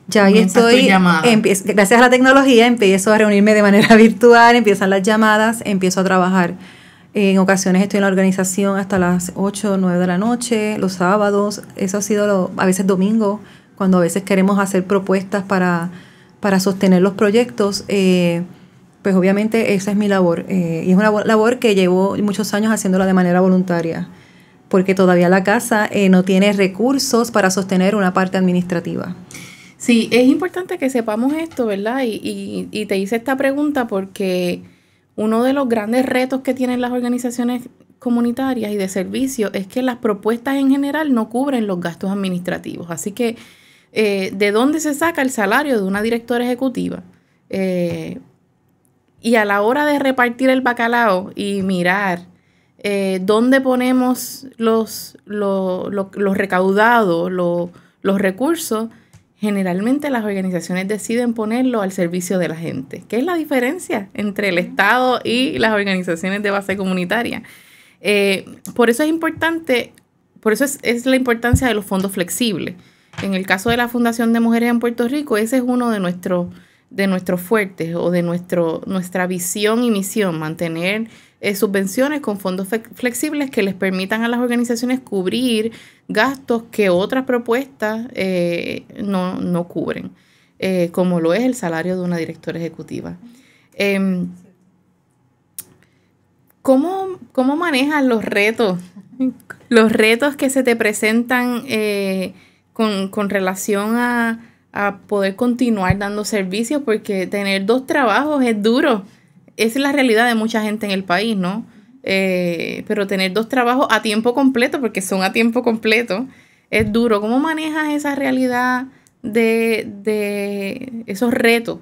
ya ahí estoy, gracias a la tecnología, empiezo a reunirme de manera virtual, empiezan las llamadas, empiezo a trabajar. En ocasiones estoy en la organización hasta las 8 o 9 de la noche, los sábados, eso ha sido a veces domingo, cuando a veces queremos hacer propuestas para sostener los proyectos, pues obviamente esa es mi labor. Y es una labor que llevo muchos años haciéndola de manera voluntaria, porque todavía la casa no tiene recursos para sostener una parte administrativa. Sí, es importante que sepamos esto, ¿verdad? Y te hice esta pregunta porque uno de los grandes retos que tienen las organizaciones comunitarias y de servicio es que las propuestas en general no cubren los gastos administrativos. Así que, ¿de dónde se saca el salario de una directora ejecutiva? Y a la hora de repartir el bacalao y mirar dónde ponemos los recaudados, los recursos, generalmente las organizaciones deciden ponerlo al servicio de la gente. ¿Qué es la diferencia entre el Estado y las organizaciones de base comunitaria? Por eso es importante, es la importancia de los fondos flexibles. En el caso de la Fundación de Mujeres en Puerto Rico, ese es uno de nuestros fuertes o de nuestra visión y misión, mantener subvenciones con fondos flexibles que les permitan a las organizaciones cubrir gastos que otras propuestas no cubren, como lo es el salario de una directora ejecutiva. ¿Cómo manejas los retos que se te presentan con relación a poder continuar dando servicios? Porque tener 2 trabajos es duro. Esa es la realidad de mucha gente en el país, ¿no? Pero tener 2 trabajos a tiempo completo, porque son a tiempo completo, es duro. ¿Cómo manejas esa realidad de esos retos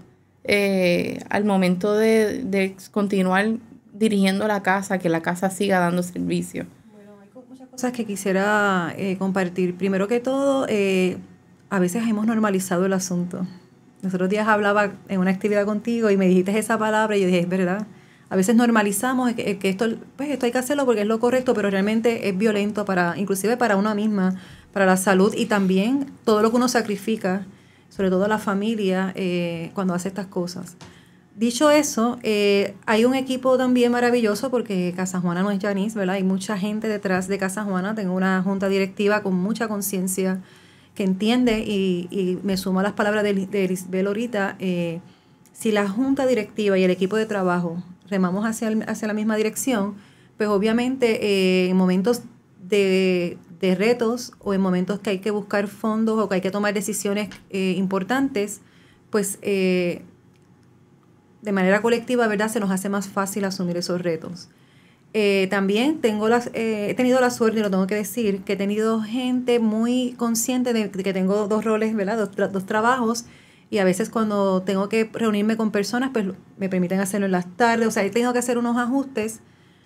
al momento de continuar dirigiendo la casa, que la casa siga dando servicio? Bueno, hay muchas cosas que quisiera compartir. Primero que todo, a veces hemos normalizado el asunto. Los otros días hablaba en una actividad contigo y me dijiste esa palabra y yo dije, es verdad. A veces normalizamos que esto hay que hacerlo porque es lo correcto, pero realmente es violento inclusive para una misma, para la salud y también todo lo que uno sacrifica, sobre todo la familia, cuando hace estas cosas. Dicho eso, hay un equipo también maravilloso porque Casa Juana no es Yanis, ¿verdad? Hay mucha gente detrás de Casa Juana. Tengo una junta directiva con mucha conciencia que entiende y me sumo a las palabras de Lisbel ahorita. Si la junta directiva y el equipo de trabajo remamos hacia la misma dirección, pues obviamente en momentos de retos o en momentos que hay que buscar fondos o que hay que tomar decisiones importantes, pues de manera colectiva, ¿verdad? Se nos hace más fácil asumir esos retos. También he tenido la suerte, y lo tengo que decir, que he tenido gente muy consciente de que tengo dos roles, ¿verdad? Dos trabajos, y a veces cuando tengo que reunirme con personas, pues me permiten hacerlo en las tardes. O sea, he tenido que hacer unos ajustes.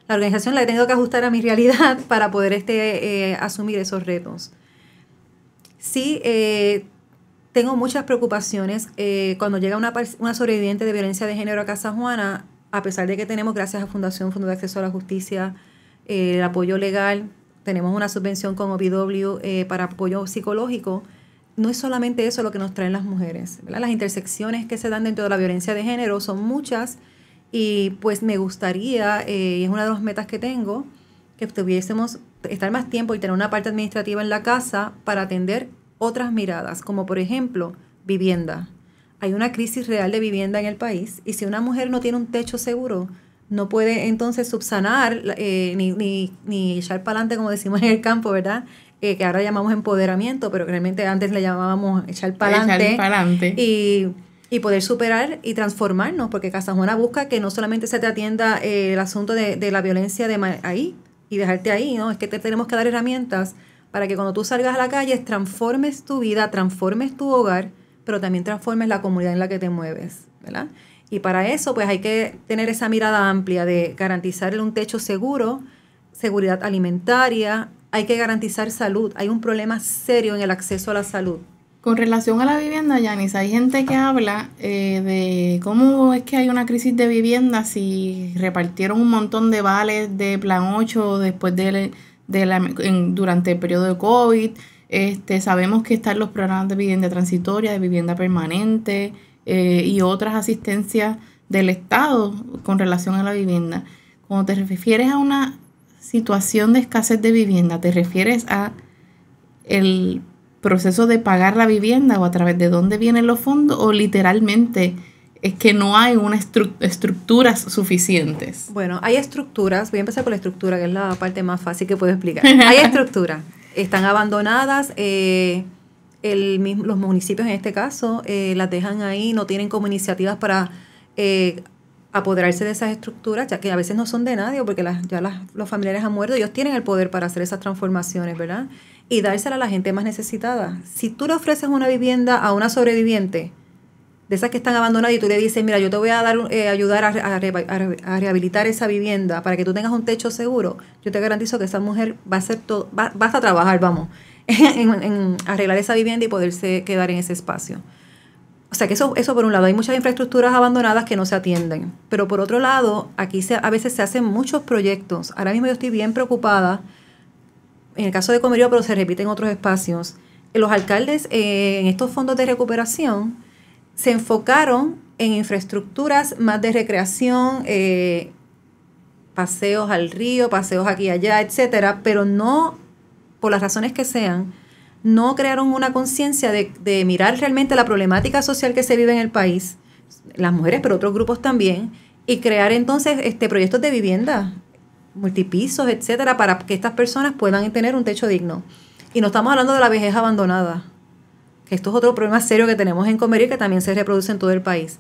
La organización la he tenido que ajustar a mi realidad para poder asumir esos retos. Sí, tengo muchas preocupaciones. Cuando llega una sobreviviente de violencia de género a Casa Juana, a pesar de que tenemos, gracias a Fundación Fondo de Acceso a la Justicia, el apoyo legal, tenemos una subvención con OVW para apoyo psicológico, no es solamente eso lo que nos traen las mujeres, ¿verdad? Las intersecciones que se dan dentro de la violencia de género son muchas y pues me gustaría, y es una de las metas que tengo, que tuviésemos estar más tiempo y tener una parte administrativa en la casa para atender otras miradas, como por ejemplo, vivienda. Hay una crisis real de vivienda en el país y si una mujer no tiene un techo seguro, no puede entonces subsanar ni echar para adelante, como decimos en el campo, ¿verdad? Que ahora llamamos empoderamiento, pero realmente antes le llamábamos echar para adelante. Y poder superar y transformarnos, porque Casa Juana busca que no solamente se te atienda el asunto de la violencia ahí y dejarte ahí, ¿no? Es que te tenemos que dar herramientas para que cuando tú salgas a la calle transformes tu vida, transformes tu hogar, pero también transformes la comunidad en la que te mueves, ¿verdad? Y para eso, pues hay que tener esa mirada amplia de garantizar un techo seguro, seguridad alimentaria, hay que garantizar salud. Hay un problema serio en el acceso a la salud. Con relación a la vivienda, Yanis, hay gente que habla de cómo es que hay una crisis de vivienda si repartieron un montón de vales de Plan 8 después durante el periodo de COVID. Sabemos que están los programas de vivienda transitoria, de vivienda permanente y otras asistencias del Estado con relación a la vivienda. Cuando te refieres a una situación de escasez de vivienda, ¿te refieres a el proceso de pagar la vivienda o a través de dónde vienen los fondos o literalmente es que no hay unas estructuras suficientes? Bueno, hay estructuras. Voy a empezar por la estructura, que es la parte más fácil que puedo explicar. Hay estructuras. Están abandonadas. Los municipios en este caso las dejan ahí, no tienen como iniciativas para apoderarse de esas estructuras, ya que a veces no son de nadie porque los familiares han muerto. Ellos tienen el poder para hacer esas transformaciones, ¿verdad? Y dársela a la gente más necesitada. Si tú le ofreces una vivienda a una sobreviviente de esas que están abandonadas y tú le dices, mira, yo te voy a ayudar a rehabilitar esa vivienda para que tú tengas un techo seguro, yo te garantizo que esa mujer va a hacer todo, va a trabajar, en arreglar esa vivienda y poderse quedar en ese espacio. O sea que eso por un lado, hay muchas infraestructuras abandonadas que no se atienden. Pero por otro lado, aquí a veces se hacen muchos proyectos. Ahora mismo yo estoy bien preocupada, en el caso de Comerío, pero se repite en otros espacios. Los alcaldes en estos fondos de recuperación se enfocaron en infraestructuras más de recreación, paseos al río, paseos aquí y allá, etcétera, pero no, por las razones que sean, no crearon una conciencia de mirar realmente la problemática social que se vive en el país, las mujeres, pero otros grupos también, y crear entonces proyectos de vivienda, multipisos, etcétera, para que estas personas puedan tener un techo digno. Y no estamos hablando de la vejez abandonada, que esto es otro problema serio que tenemos en Comerío y que también se reproduce en todo el país.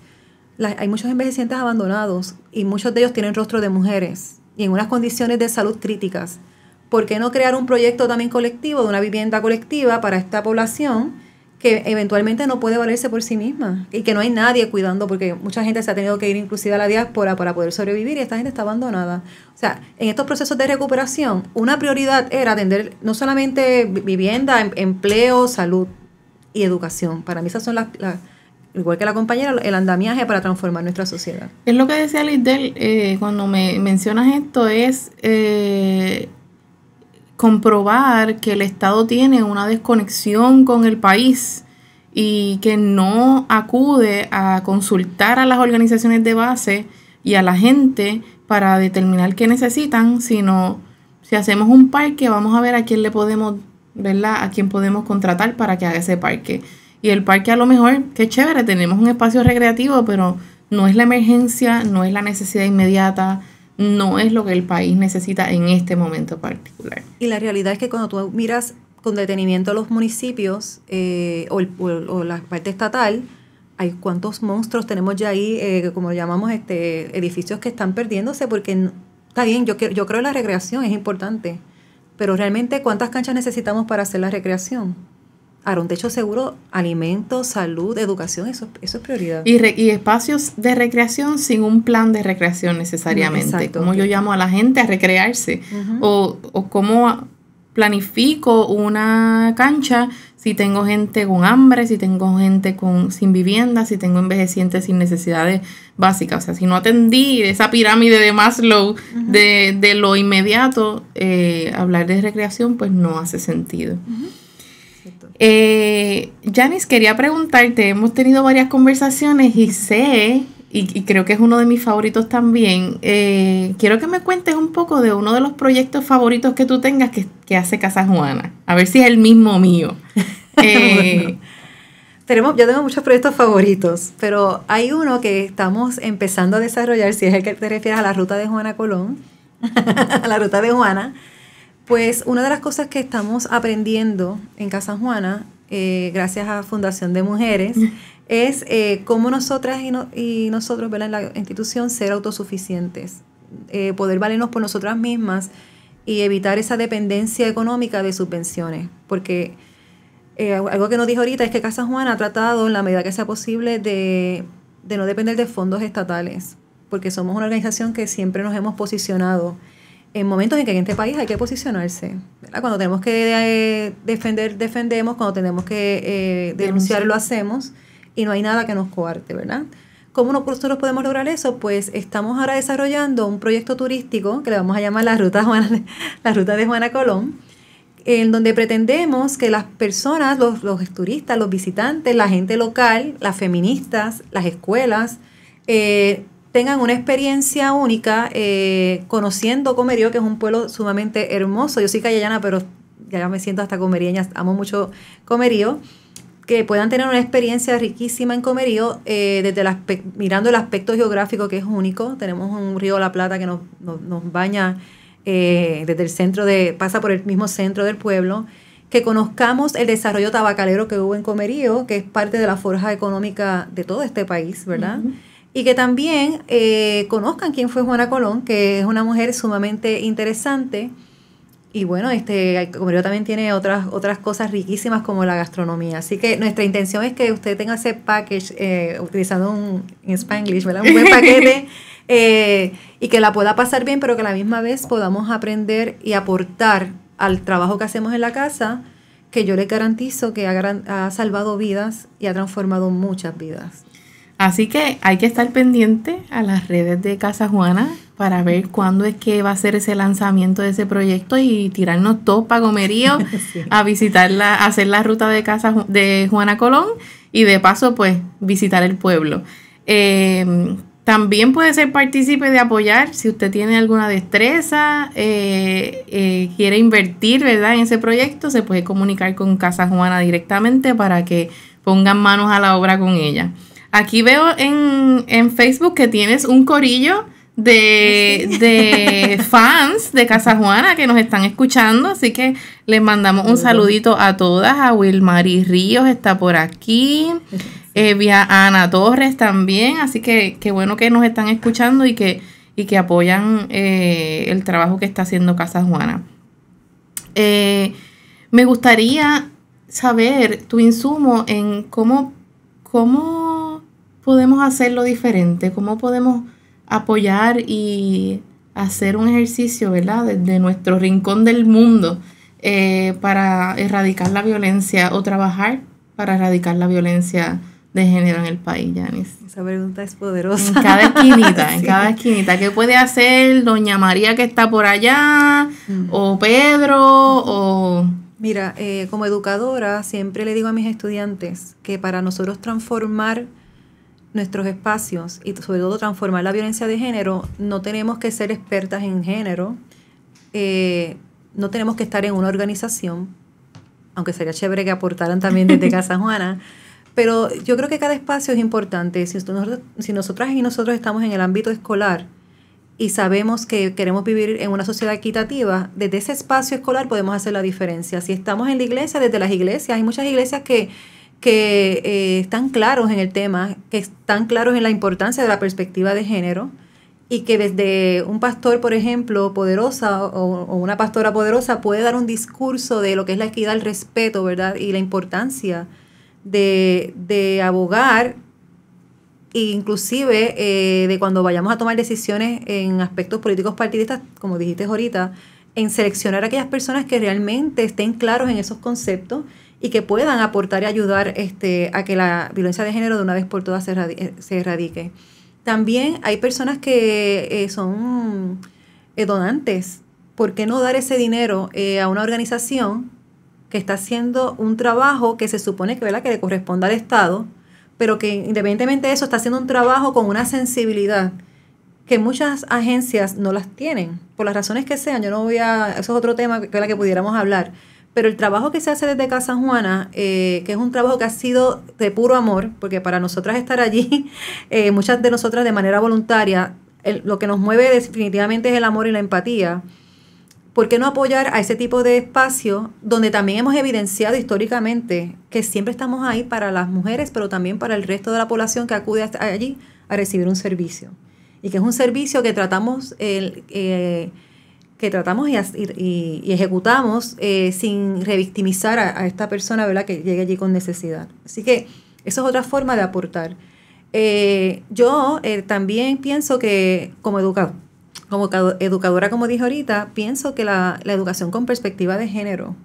Hay muchos envejecientes abandonados y muchos de ellos tienen rostro de mujeres y en unas condiciones de salud críticas. ¿Por qué no crear un proyecto también colectivo, de una vivienda colectiva para esta población que eventualmente no puede valerse por sí misma y que no hay nadie cuidando, porque mucha gente se ha tenido que ir inclusive a la diáspora para poder sobrevivir y esta gente está abandonada? O sea, en estos procesos de recuperación, una prioridad era atender no solamente vivienda, empleo, salud y educación. Para mí esas son igual que la compañera, el andamiaje para transformar nuestra sociedad. Es lo que decía Lisbel, cuando me mencionas esto, es comprobar que el Estado tiene una desconexión con el país y que no acude a consultar a las organizaciones de base y a la gente para determinar qué necesitan, sino si hacemos un parque, vamos a ver a quién le podemos, ¿verdad? A quién podemos contratar para que haga ese parque. Y el parque a lo mejor, qué chévere, tenemos un espacio recreativo, pero no es la emergencia, no es la necesidad inmediata, no es lo que el país necesita en este momento particular. Y la realidad es que cuando tú miras con detenimiento a los municipios o la parte estatal, hay cuántos monstruos tenemos ya ahí, como llamamos, edificios que están perdiéndose, porque está bien, yo creo que la recreación es importante, pero realmente ¿cuántas canchas necesitamos para hacer la recreación? Ahora, un techo seguro, alimentos, salud, educación, eso es prioridad. Y espacios de recreación sin un plan de recreación necesariamente. Exacto, como yo llamo a la gente a recrearse. O cómo planifico una cancha si tengo gente con hambre, si tengo gente sin vivienda, si tengo envejecientes sin necesidades básicas. O sea, si no atendí esa pirámide de Maslow de lo inmediato, hablar de recreación pues no hace sentido. Janice, quería preguntarte, hemos tenido varias conversaciones y sé, y creo que es uno de mis favoritos también, quiero que me cuentes un poco de uno de los proyectos favoritos que tú tengas que hace Casa Juana, a ver si es el mismo mío. Yo tengo muchos proyectos favoritos, pero hay uno que estamos empezando a desarrollar, si es el que te refieres a la ruta de Juana Colón, a la ruta de Juana. Pues una de las cosas que estamos aprendiendo en Casa Juana, gracias a Fundación de Mujeres, es cómo nosotras y nosotros, ¿verdad?, en la institución ser autosuficientes, poder valernos por nosotras mismas y evitar esa dependencia económica de subvenciones. Porque algo que nos dijo ahorita es que Casa Juana ha tratado, en la medida que sea posible, de no depender de fondos estatales, porque somos una organización que siempre nos hemos posicionado en momentos en que en este país hay que posicionarse, ¿verdad? Cuando tenemos que defendemos, cuando tenemos que denunciar, lo hacemos, y no hay nada que nos coarte, ¿verdad? ¿Cómo nosotros podemos lograr eso? Pues estamos ahora desarrollando un proyecto turístico que le vamos a llamar la Ruta de Juana Colón, en donde pretendemos que las personas, los turistas, los visitantes, la gente local, las feministas, las escuelas, tengan una experiencia única conociendo Comerío, que es un pueblo sumamente hermoso. Yo soy callellana, pero ya me siento hasta comerieña, amo mucho Comerío. Que puedan tener una experiencia riquísima en Comerío, mirando el aspecto geográfico que es único. Tenemos un río La Plata que nos baña desde el centro pasa por el mismo centro del pueblo. Que conozcamos el desarrollo tabacalero que hubo en Comerío, que es parte de la forja económica de todo este país, ¿verdad? Y que también conozcan quién fue Juana Colón, que es una mujer sumamente interesante. Y bueno, Comerío también tiene otras cosas riquísimas como la gastronomía. Así que nuestra intención es que usted tenga ese package, utilizando en Spanglish, ¿verdad? Un buen paquete, y que la pueda pasar bien, pero que a la misma vez podamos aprender y aportar al trabajo que hacemos en la casa, que yo les garantizo que ha salvado vidas y ha transformado muchas vidas. Así que hay que estar pendiente a las redes de Casa Juana para ver cuándo es que va a ser ese lanzamiento de ese proyecto y tirarnos todos para Comerío sí, a visitarla, a hacer la ruta de Juana Colón y de paso pues visitar el pueblo. También puede ser partícipe de apoyar si usted tiene alguna destreza, quiere invertir, ¿verdad?, en ese proyecto, se puede comunicar con Casa Juana directamente para que pongan manos a la obra con ella. Aquí veo en Facebook que tienes un corillo de fans de Casa Juana que nos están escuchando, así que les mandamos un saludito a todas. A Wilmary Ríos está por aquí, a Ana Torres también, así que qué bueno que nos están escuchando y que apoyan el trabajo que está haciendo Casa Juana. Me gustaría saber tu insumo en cómo podemos hacerlo diferente, cómo podemos apoyar y hacer un ejercicio, ¿verdad?, desde nuestro rincón del mundo para erradicar la violencia o trabajar para erradicar la violencia de género en el país, Janice. Esa pregunta es poderosa. En cada esquinita, sí, en cada esquinita. ¿Qué puede hacer doña María que está por allá? O Pedro, o Mira, como educadora siempre le digo a mis estudiantes que para nosotros transformar nuestros espacios y sobre todo transformar la violencia de género, no tenemos que ser expertas en género, no tenemos que estar en una organización, aunque sería chévere que aportaran también desde Casa Juana, pero yo creo que cada espacio es importante. Si nosotras y nosotros estamos en el ámbito escolar y sabemos que queremos vivir en una sociedad equitativa, desde ese espacio escolar podemos hacer la diferencia. Si estamos en la iglesia, desde las iglesias, hay muchas iglesias que están claros en el tema, que están claros en la importancia de la perspectiva de género, y que desde un pastor, por ejemplo, poderosa o una pastora poderosa puede dar un discurso de lo que es la equidad, el respeto, ¿verdad? Y la importancia de abogar, e inclusive de cuando vayamos a tomar decisiones en aspectos políticos partidistas, como dijiste ahorita, en seleccionar a aquellas personas que realmente estén claros en esos conceptos y que puedan aportar y ayudar a que la violencia de género de una vez por todas se erradique. También hay personas que son donantes. ¿Por qué no dar ese dinero a una organización que está haciendo un trabajo que se supone que, ¿verdad?, que le corresponde al Estado, pero que independientemente de eso está haciendo un trabajo con una sensibilidad que muchas agencias no las tienen, por las razones que sean? Eso es otro tema que pudiéramos hablar. Pero el trabajo que se hace desde Casa Juana, que es un trabajo que ha sido de puro amor, porque para nosotras estar allí, muchas de nosotras de manera voluntaria, lo que nos mueve definitivamente es el amor y la empatía. ¿Por qué no apoyar a ese tipo de espacio donde también hemos evidenciado históricamente que siempre estamos ahí para las mujeres, pero también para el resto de la población que acude allí a recibir un servicio? Y que es un servicio que tratamos y ejecutamos sin revictimizar a esta persona, ¿verdad?, que llegue allí con necesidad. Así que eso es otra forma de aportar. Yo también pienso que como educadora, como dije ahorita, pienso que la educación con perspectiva de género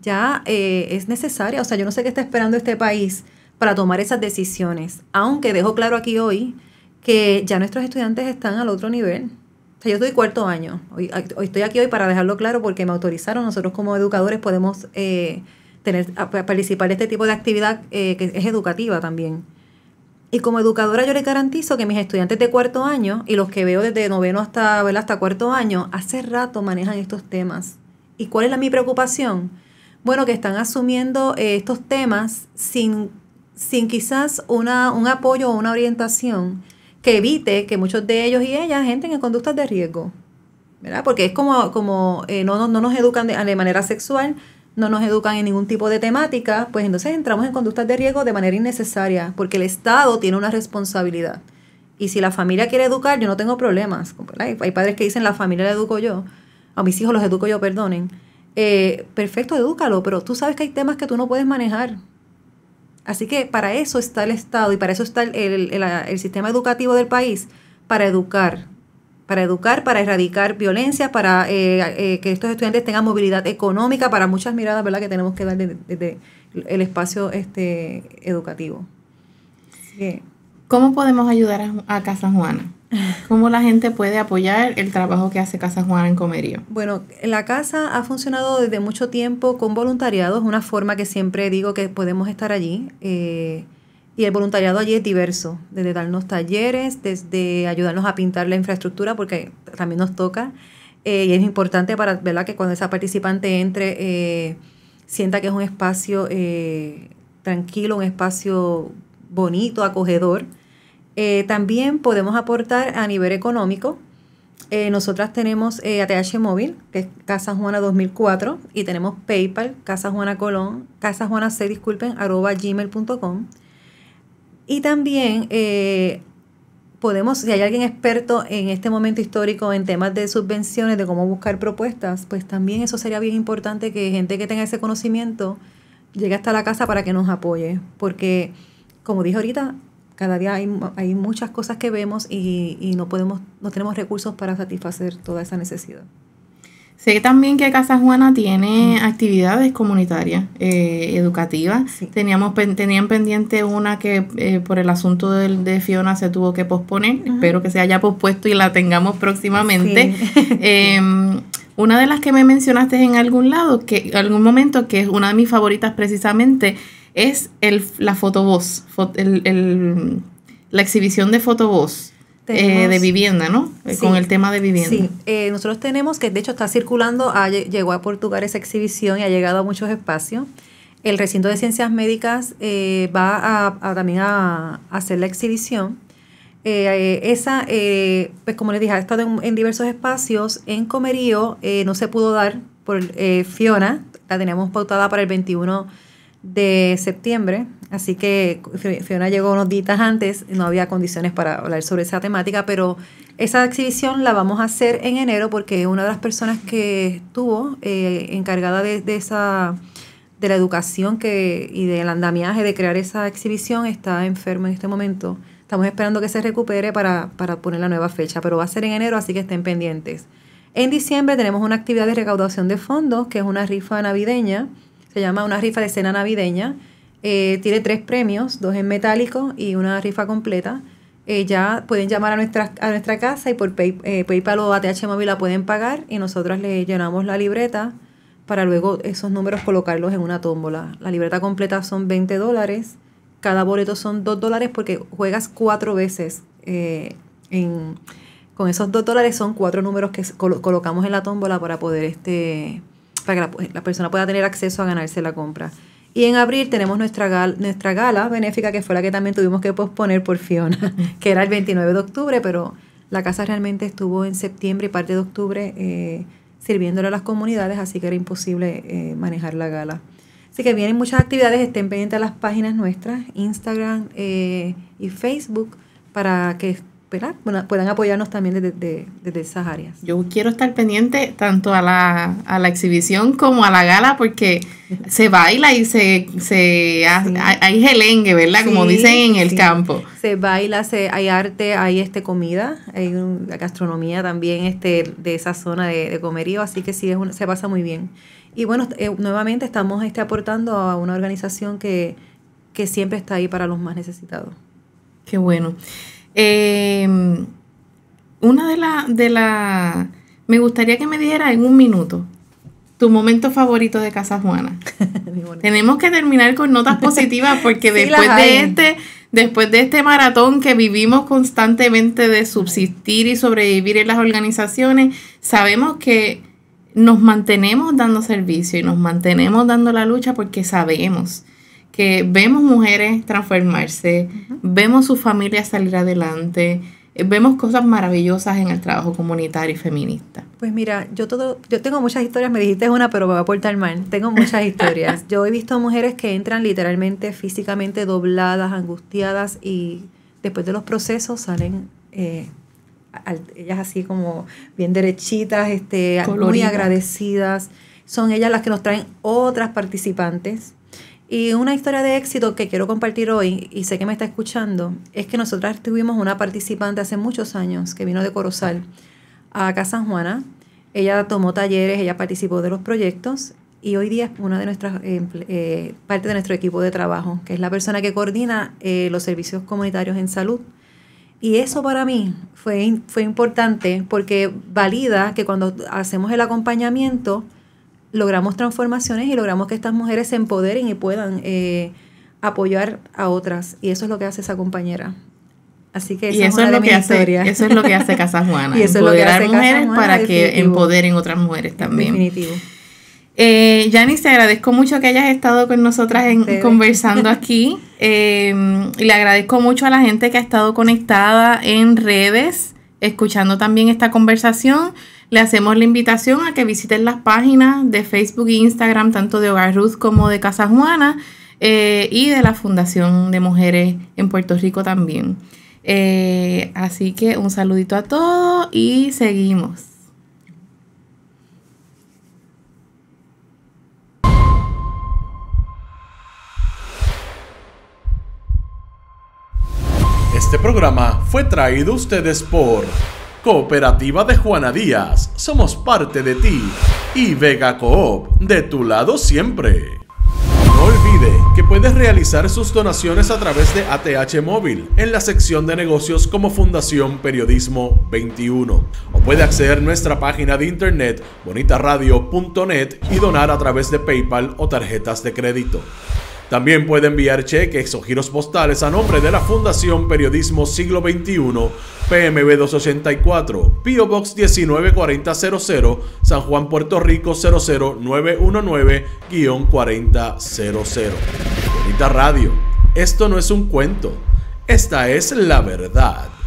ya es necesaria. O sea, yo no sé qué está esperando este país para tomar esas decisiones, aunque dejo claro aquí hoy que ya nuestros estudiantes están al otro nivel. O sea, yo estoy cuarto año. Hoy estoy aquí hoy para dejarlo claro porque me autorizaron. Nosotros como educadores podemos participar de este tipo de actividad que es educativa también. Y como educadora yo les garantizo que mis estudiantes de cuarto año y los que veo desde noveno hasta cuarto año, hace rato manejan estos temas. ¿Y cuál es mi preocupación? Bueno, que están asumiendo estos temas sin quizás un apoyo o una orientación que evite que muchos de ellos y ellas entren en conductas de riesgo, ¿verdad? Porque es como no nos educan de manera sexual, no nos educan en ningún tipo de temática, pues entonces entramos en conductas de riesgo de manera innecesaria, porque el Estado tiene una responsabilidad. Y si la familia quiere educar, yo no tengo problemas, ¿verdad? Hay padres que dicen, la familia la educo yo, a mis hijos los educo yo, perdonen. Perfecto, edúcalo, pero tú sabes que hay temas que tú no puedes manejar. Así que para eso está el Estado y para eso está el sistema educativo del país, para educar, para erradicar violencia, para que estos estudiantes tengan movilidad económica, para muchas miradas, ¿verdad?, que tenemos que dar desde el espacio educativo. Sí. ¿Cómo podemos ayudar a Casa Juana? ¿Cómo la gente puede apoyar el trabajo que hace Casa Juana en Comerío? Bueno, la casa ha funcionado desde mucho tiempo con voluntariado. Es una forma que siempre digo que podemos estar allí. Y el voluntariado allí es diverso, desde darnos talleres, desde ayudarnos a pintar la infraestructura, porque también nos toca. Y es importante para, ¿verdad?, que cuando esa participante entre, sienta que es un espacio tranquilo, un espacio bonito, acogedor. También podemos aportar a nivel económico. Nosotras tenemos ATH Móvil, que es Casa Juana 2004, y tenemos PayPal, casajuanac@gmail.com. Y también podemos, si hay alguien experto en este momento histórico en temas de subvenciones, de cómo buscar propuestas, pues también eso sería bien importante, que gente que tenga ese conocimiento llegue hasta la casa para que nos apoye. Porque, como dije ahorita, cada día hay muchas cosas que vemos y no tenemos recursos para satisfacer toda esa necesidad. Sé también que Casa Juana tiene actividades comunitarias, educativas. Sí. Tenían pendiente una que por el asunto de Fiona se tuvo que posponer. Uh-huh. Espero que se haya pospuesto y la tengamos próximamente. Sí. Una de las que me mencionaste en algún lado, que algún momento, que es una de mis favoritas precisamente, es la fotovoz, la exhibición de fotovoz de vivienda, ¿no? Sí, con el tema de vivienda. Sí, nosotros tenemos, que de hecho está circulando, llegó a Portugal esa exhibición y ha llegado a muchos espacios. El recinto de ciencias médicas va también a hacer la exhibición. Pues como les dije, ha estado en diversos espacios. En Comerío no se pudo dar por Fiona, la teníamos pautada para el 21 de septiembre, así que Fiona llegó unos días antes, no había condiciones para hablar sobre esa temática, pero esa exhibición la vamos a hacer en enero porque una de las personas que estuvo encargada de la educación y del andamiaje de crear esa exhibición está enferma en este momento. Estamos esperando que se recupere para poner la nueva fecha, pero va a ser en enero, así que estén pendientes. En diciembre tenemos una actividad de recaudación de fondos, que es una rifa navideña, se llama una rifa de cena navideña. Tiene 3 premios, 2 en metálico y una rifa completa. Ya pueden llamar a nuestra casa y por PayPal o ATH móvil la pueden pagar y nosotros les llenamos la libreta para luego esos números colocarlos en una tómbola. La libreta completa son $20. Cada boleto son $2 porque juegas 4 veces. Con esos $2 son 4 números que colocamos en la tómbola para poder para que la persona pueda tener acceso a ganarse la compra. Y en abril tenemos nuestra gala benéfica, que fue la que también tuvimos que posponer por Fiona, que era el 29 de octubre, pero la casa realmente estuvo en septiembre y parte de octubre sirviéndole a las comunidades, así que era imposible manejar la gala. Así que vienen muchas actividades, estén pendientes a las páginas nuestras, Instagram y Facebook, para que puedan apoyarnos también desde esas áreas. Yo quiero estar pendiente tanto a la exhibición como a la gala, porque se baila y hay gelengue, ¿verdad? Como dicen en el campo. Se baila, hay arte, hay comida, hay gastronomía también de esa zona de Comerío, así que sí, se pasa muy bien. Y bueno, nuevamente estamos aportando a una organización que siempre está ahí para los más necesitados. Qué bueno. Me gustaría que me dijeras en un minuto tu momento favorito de Casa Juana. Tenemos que terminar con notas positivas porque sí, después de este maratón que vivimos constantemente de subsistir y sobrevivir en las organizaciones, sabemos que nos mantenemos dando servicio y nos mantenemos dando la lucha porque sabemos que vemos mujeres transformarse, vemos sus familias salir adelante, vemos cosas maravillosas en el trabajo comunitario y feminista. Pues mira, yo tengo muchas historias, me dijiste una, pero me voy a portar mal. Tengo muchas historias. Yo he visto mujeres que entran literalmente, físicamente dobladas, angustiadas, y después de los procesos salen ellas así como bien derechitas, muy agradecidas. Son ellas las que nos traen otras participantes. Y una historia de éxito que quiero compartir hoy, y sé que me está escuchando, es que nosotras tuvimos una participante hace muchos años que vino de Corozal a Casa Juana. Ella tomó talleres, ella participó de los proyectos y hoy día es una de nuestras parte de nuestro equipo de trabajo, que es la persona que coordina los servicios comunitarios en salud. Y eso para mí fue importante porque valida que cuando hacemos el acompañamiento logramos transformaciones y logramos que estas mujeres se empoderen y puedan apoyar a otras. Y eso es lo que hace esa compañera. Así que esa es una de mis historias. Eso es lo que hace Casa Juana. Y eso empoderar es lo que hace mujeres Casa Juana, para definitivo. Que empoderen otras mujeres también. Definitivo. Janice, te agradezco mucho que hayas estado con nosotras conversando aquí. Le agradezco mucho a la gente que ha estado conectada en redes, escuchando también esta conversación. Le hacemos la invitación a que visiten las páginas de Facebook e Instagram, tanto de Hogar Ruth como de Casa Juana, y de la Fundación de Mujeres en Puerto Rico también. Así que un saludito a todos y seguimos. Este programa fue traído a ustedes por Cooperativa de Juana Díaz, somos parte de ti, y Vega Coop, de tu lado siempre. No olvide que puedes realizar sus donaciones a través de ATH Móvil en la sección de negocios como Fundación Periodismo 21. O puede acceder a nuestra página de internet bonitaradio.net y donar a través de PayPal o tarjetas de crédito. También puede enviar cheques o giros postales a nombre de la Fundación Periodismo Siglo XXI, PMB 284, P.O. Box 194000, San Juan, Puerto Rico 00919-4000. Bonita Radio, esto no es un cuento, esta es la verdad.